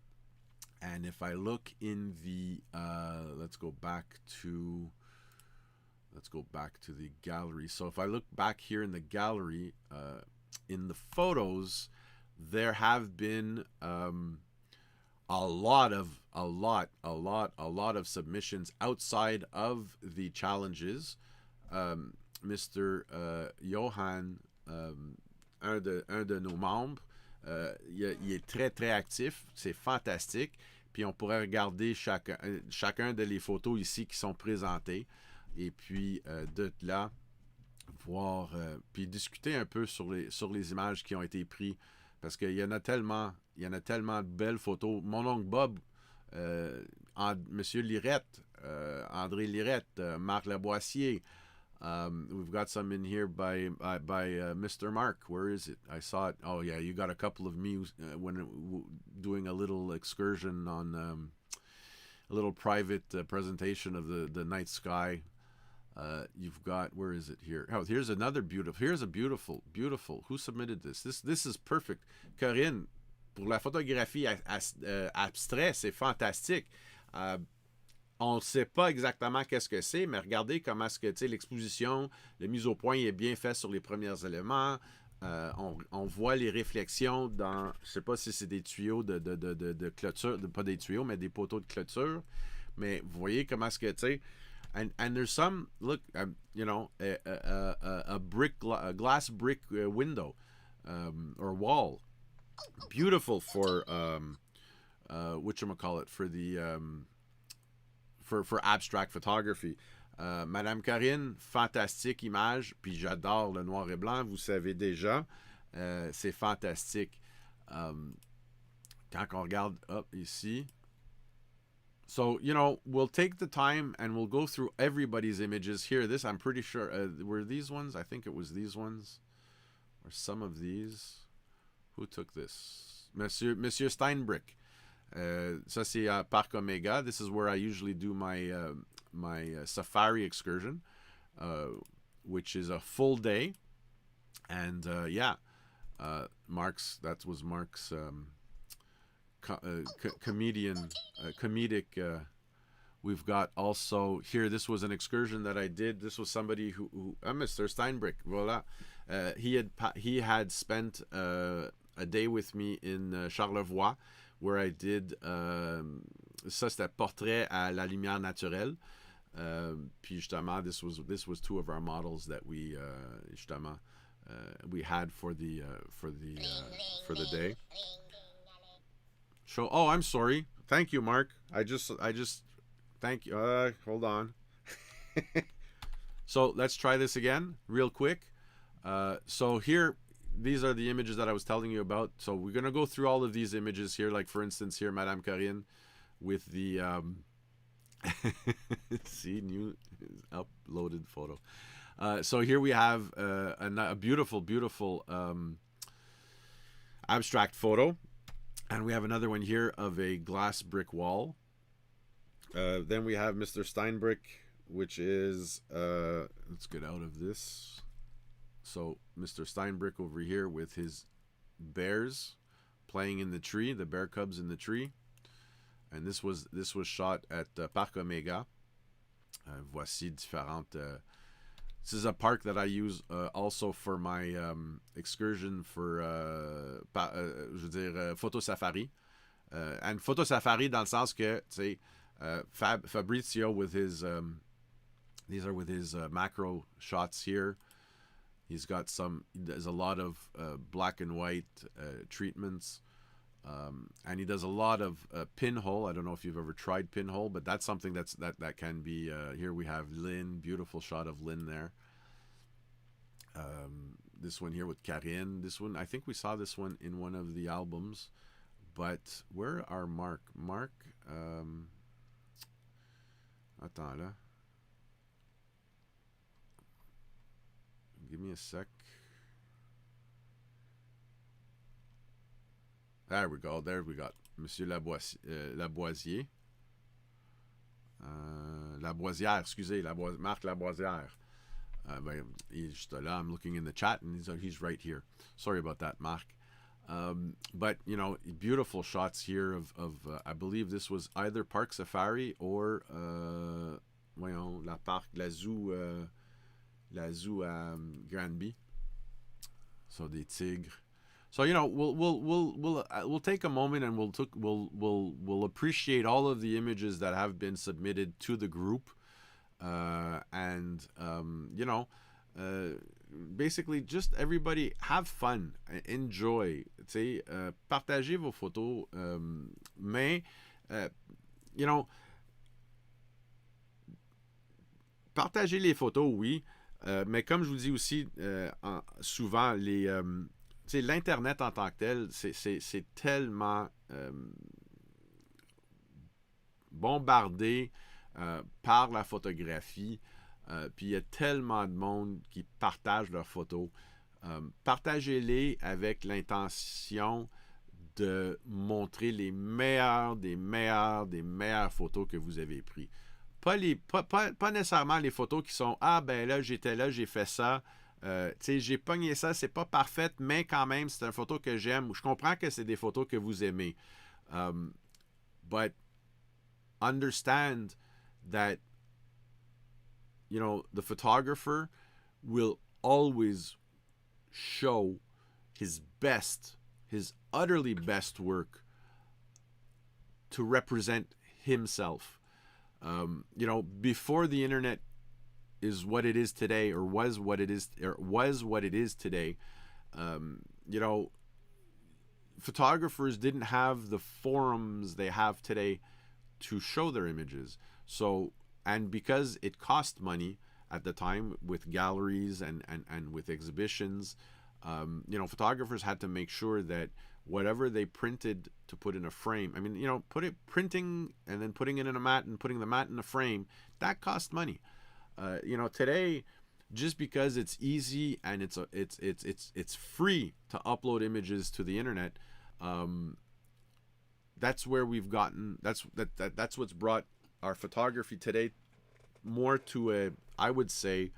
and if I look in the, let's go back to the gallery. So if I look back here in the gallery, in the photos, there have been a lot of submissions outside of the challenges. Mr. Johan, un de nos membres, il est très très actif, c'est fantastique. Puis on pourrait regarder chacun de les photos ici qui sont présentées. Et puis de là, voir, puis discuter un peu sur les images qui ont été prises. Parce qu'il y en a tellement de belles photos. Mon oncle Bob, Monsieur Lirette, André Lirette, Marc Laboissier. We've got some in here by Mr. Mark. Where is it? I saw it. Oh, yeah, you got a couple of me when doing a little excursion on a little private presentation of the night sky. You've got, where is it here? Oh, here's another beautiful. Here's a beautiful. Who submitted this? This is perfect. Corinne, pour la photographie abstraite, c'est fantastique. On ne sait pas exactement qu'est-ce que c'est, mais regardez comment est-ce que l'exposition, la mise au point est bien faite sur les premiers éléments. On voit les réflexions dans, je ne sais pas si c'est des tuyaux de clôture, pas des tuyaux, mais des poteaux de clôture. Mais vous voyez comment est-ce que, tu sais, and there's some, look, you know, a glass brick window or wall. Beautiful for, whatchamacallit, for the, for abstract photography. Madame Corinne, fantastique image, puis j'adore le noir et blanc, vous savez déjà, c'est fantastique. Quand on regarde ici, so, you know, we'll take the time and we'll go through everybody's images here. This, I'm pretty sure, were these ones? I think it was these ones, or some of these. Who took this? Monsieur Steinbrick. Ça, c'est à Parc Omega. This is where I usually do my safari excursion, which is a full day. And yeah, that was Mark's comedic. We've got also here, this was an excursion that I did. This was somebody who Mr. Steinbrick, voila. He had spent a day with me in Charlevoix, where I did, ça c'était portrait à la lumière naturelle. Puis justement, this was two of our models that we justement we had for the day. So, oh, I'm sorry. Thank you, Mark. I just thank you. Hold on. So let's try this again real quick. So here, these are the images that I was telling you about. So we're going to go through all of these images here. Like, for instance, here, Madame Corinne with the, see, new uploaded photo. So here we have a beautiful, beautiful abstract photo. And we have another one here of a glass brick wall. Then we have Mr. Steinbrick, which is, let's get out of this. So Mr. Steinbrick over here with his bears playing in the tree, the bear cubs in the tree. And this was shot at Parc Omega. Voici différentes. This is a park that I use also for my excursion for, je veux dire, photo safari. And photo safari dans le sens que, tu sais, Fabrizio with his, these are with his macro shots here. He's got there's a lot of black and white treatments. And he does a lot of pinhole. I don't know if you've ever tried pinhole, but that's something that can be, here we have Lynn, beautiful shot of Lynn there. This one here with Karine. This one, I think we saw this one in one of the albums. But where are Mark? Mark, attends là. Give me a sec. There we go. There we got Monsieur Lavoisier. Lavoisière, excusez, Marc Lavoisière. Il est juste là. I'm looking in the chat, and he's right here. Sorry about that, Marc. But, you know, beautiful shots here of I believe this was either Parc Safari or, voyons, la zoo à Granby. So, des tigres. So, you know, we'll take a moment and we'll appreciate all of the images that have been submitted to the group, and you know, basically just everybody have fun, enjoy, tu sais, partagez vos photos, mais you know, partagez les photos, oui, mais comme je vous dis aussi souvent, l'Internet en tant que tel, c'est tellement bombardé par la photographie, puis il y a tellement de monde qui partage leurs photos. Partagez-les avec l'intention de montrer les meilleures des meilleures photos que vous avez prises. Pas nécessairement les photos qui sont « Ah, ben là, j'étais là, j'ai fait ça. » j'ai pogné ça, c'est pas parfait, mais quand même, c'est une photo que j'aime. Je comprends que c'est des photos que vous aimez. But understand that, you know, the photographer will always show his best, his utterly best work to represent himself. You know, before the internet is what it is today, or was what it is today, you know, photographers didn't have the forums they have today to show their images. So, and because it cost money at the time with galleries and with exhibitions, you know, photographers had to make sure that whatever they printed to put in a frame, I mean, you know, printing and then putting it in a mat and putting the mat in a frame, that cost money. You know, today, just because it's easy and it's free to upload images to the internet, that's where we've gotten. That's what's brought our photography today more to I would say,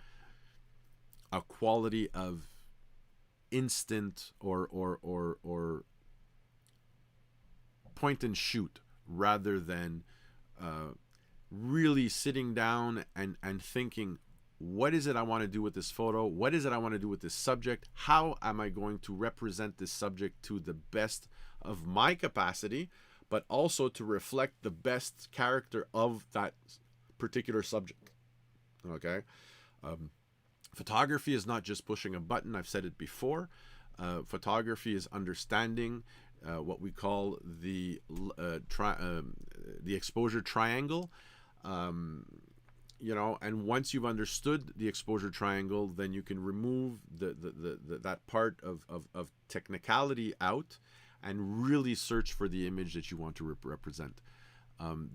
a quality of instant or point and shoot, rather than really sitting down and thinking, what is it I want to do with this photo? What is it I want to do with this subject? How am I going to represent this subject to the best of my capacity, but also to reflect the best character of that particular subject? Okay. Photography is not just pushing a button. I've said it before. Photography is understanding what we call the exposure triangle. You know, and once you've understood the exposure triangle, then you can remove that part of technicality out and really search for the image that you want to represent.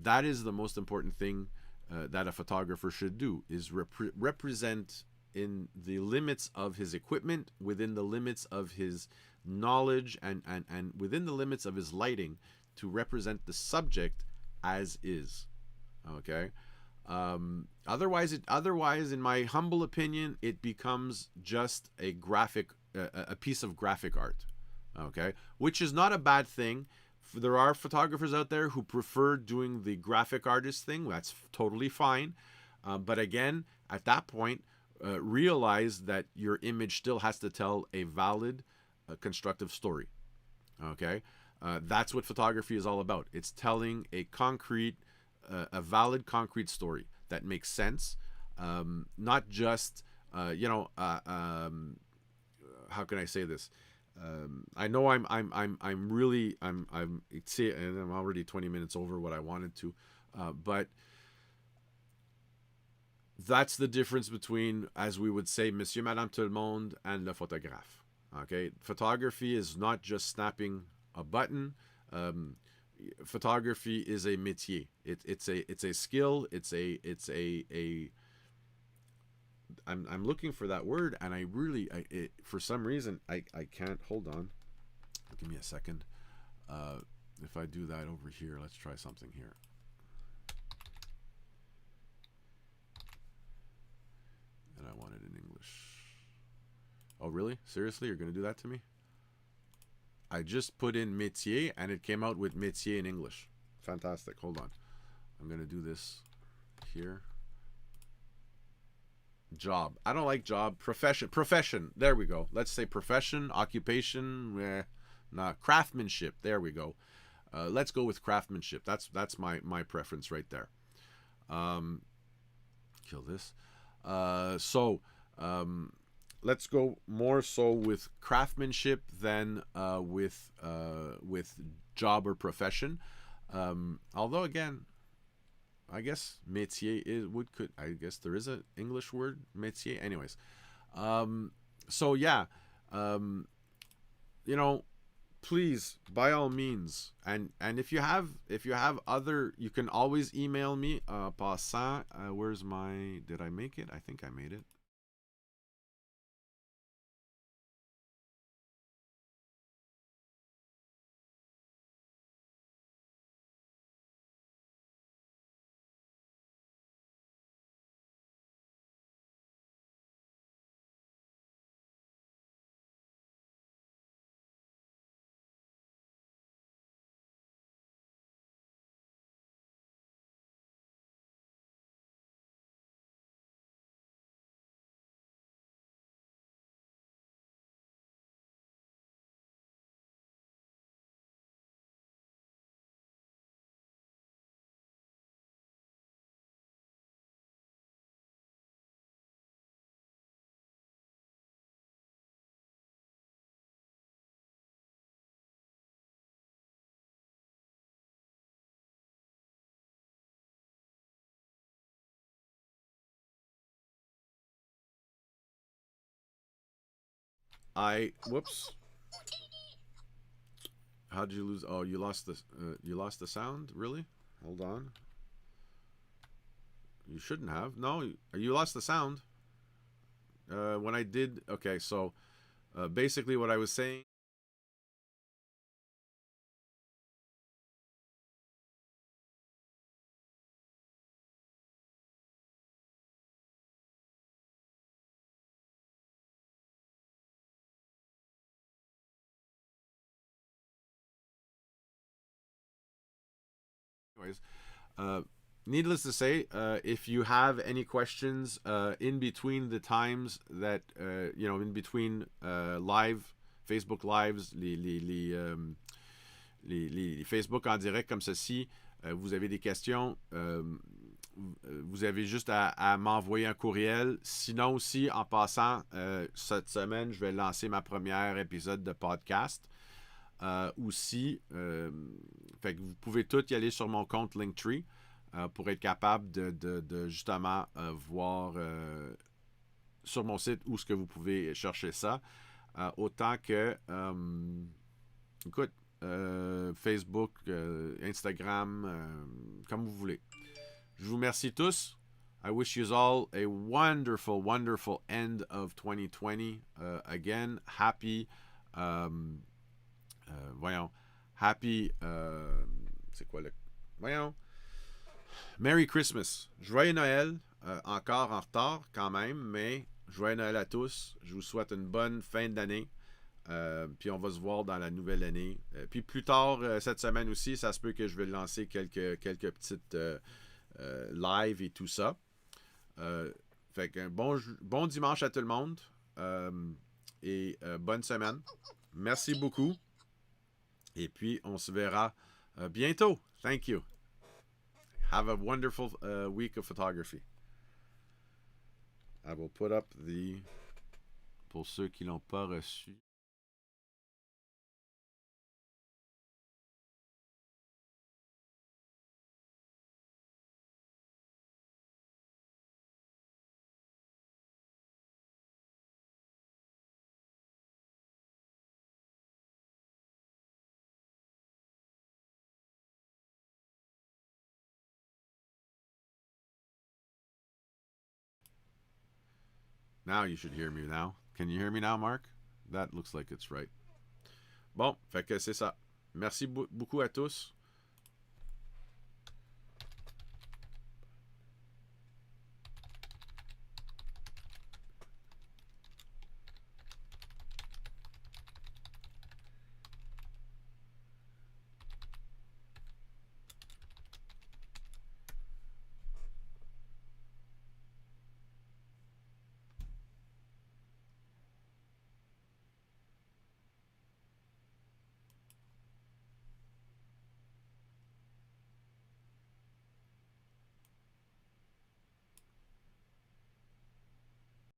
That is the most important thing that a photographer should do, is represent in the limits of his equipment, within the limits of his knowledge, and within the limits of his lighting, to represent the subject as is. Okay. Otherwise, in my humble opinion, it becomes just a piece of graphic art. Okay, which is not a bad thing. There are photographers out there who prefer doing the graphic artist thing. That's totally fine. But again, at that point, realize that your image still has to tell a valid, constructive story. Okay, that's what photography is all about. It's telling a valid concrete story that makes sense, not just how can I say this? I know I'm already 20 minutes over what I wanted to, but that's the difference between, as we would say, Monsieur, Madame, tout le monde, and le photographe. Okay, photography is not just snapping a button. Photography is a métier. It's a skill. It's a I'm looking for that word, and for some reason I can't. Hold on, give me a second. If I do that over here, let's try something here. And I want it in English. Oh, really? Seriously? You're going to do that to me? I just put in métier, and it came out with métier in English. Fantastic. Hold on. I'm going to do this here. Job. I don't like job. Profession. Profession. There we go. Let's say profession, occupation, craftsmanship. There we go. Let's go with craftsmanship. That's my preference right there. Kill this. Let's go more so with craftsmanship than with job or profession. Although again, I guess métier I guess there is an English word, métier. Anyways, so yeah, you know, please, by all means, and if you have other, you can always email me. Passant, where's my? Did I make it? I think I made it. Whoops. How did you lose? Oh, you lost the sound? Really? Hold on. You shouldn't have. No, you lost the sound. When I did, okay, so basically what I was saying. Anyways, needless to say, if you have any questions in between the times that in between live Facebook lives, les Facebook en direct comme ceci, vous avez des questions, vous avez juste à m'envoyer un courriel. Sinon aussi, en passant, cette semaine, je vais lancer ma première épisode de podcast. Aussi, fait que vous pouvez tout y aller sur mon compte Linktree pour être capable de justement voir sur mon site où est-ce que vous pouvez chercher ça. Autant que, écoute, Facebook, Instagram, comme vous voulez. Je vous remercie tous. I wish you all a wonderful, wonderful end of 2020. Again, happy... voyons. Happy... c'est quoi le... Voyons. Merry Christmas. Joyeux Noël. Encore en retard quand même, mais joyeux Noël à tous. Je vous souhaite une bonne fin d'année. Puis on va se voir dans la nouvelle année. Puis plus tard, cette semaine aussi, ça se peut que je vais lancer quelques petites live et tout ça. Fait qu'un bon dimanche à tout le monde. Et bonne semaine. Merci beaucoup. Et puis, on se verra bientôt. Thank you. Have a wonderful week of photography. I will put up pour ceux qui ne l'ont pas reçu. Now you should hear me now. Can you hear me now, Mark? That looks like it's right. Bon, fait que c'est ça. Merci beaucoup à tous.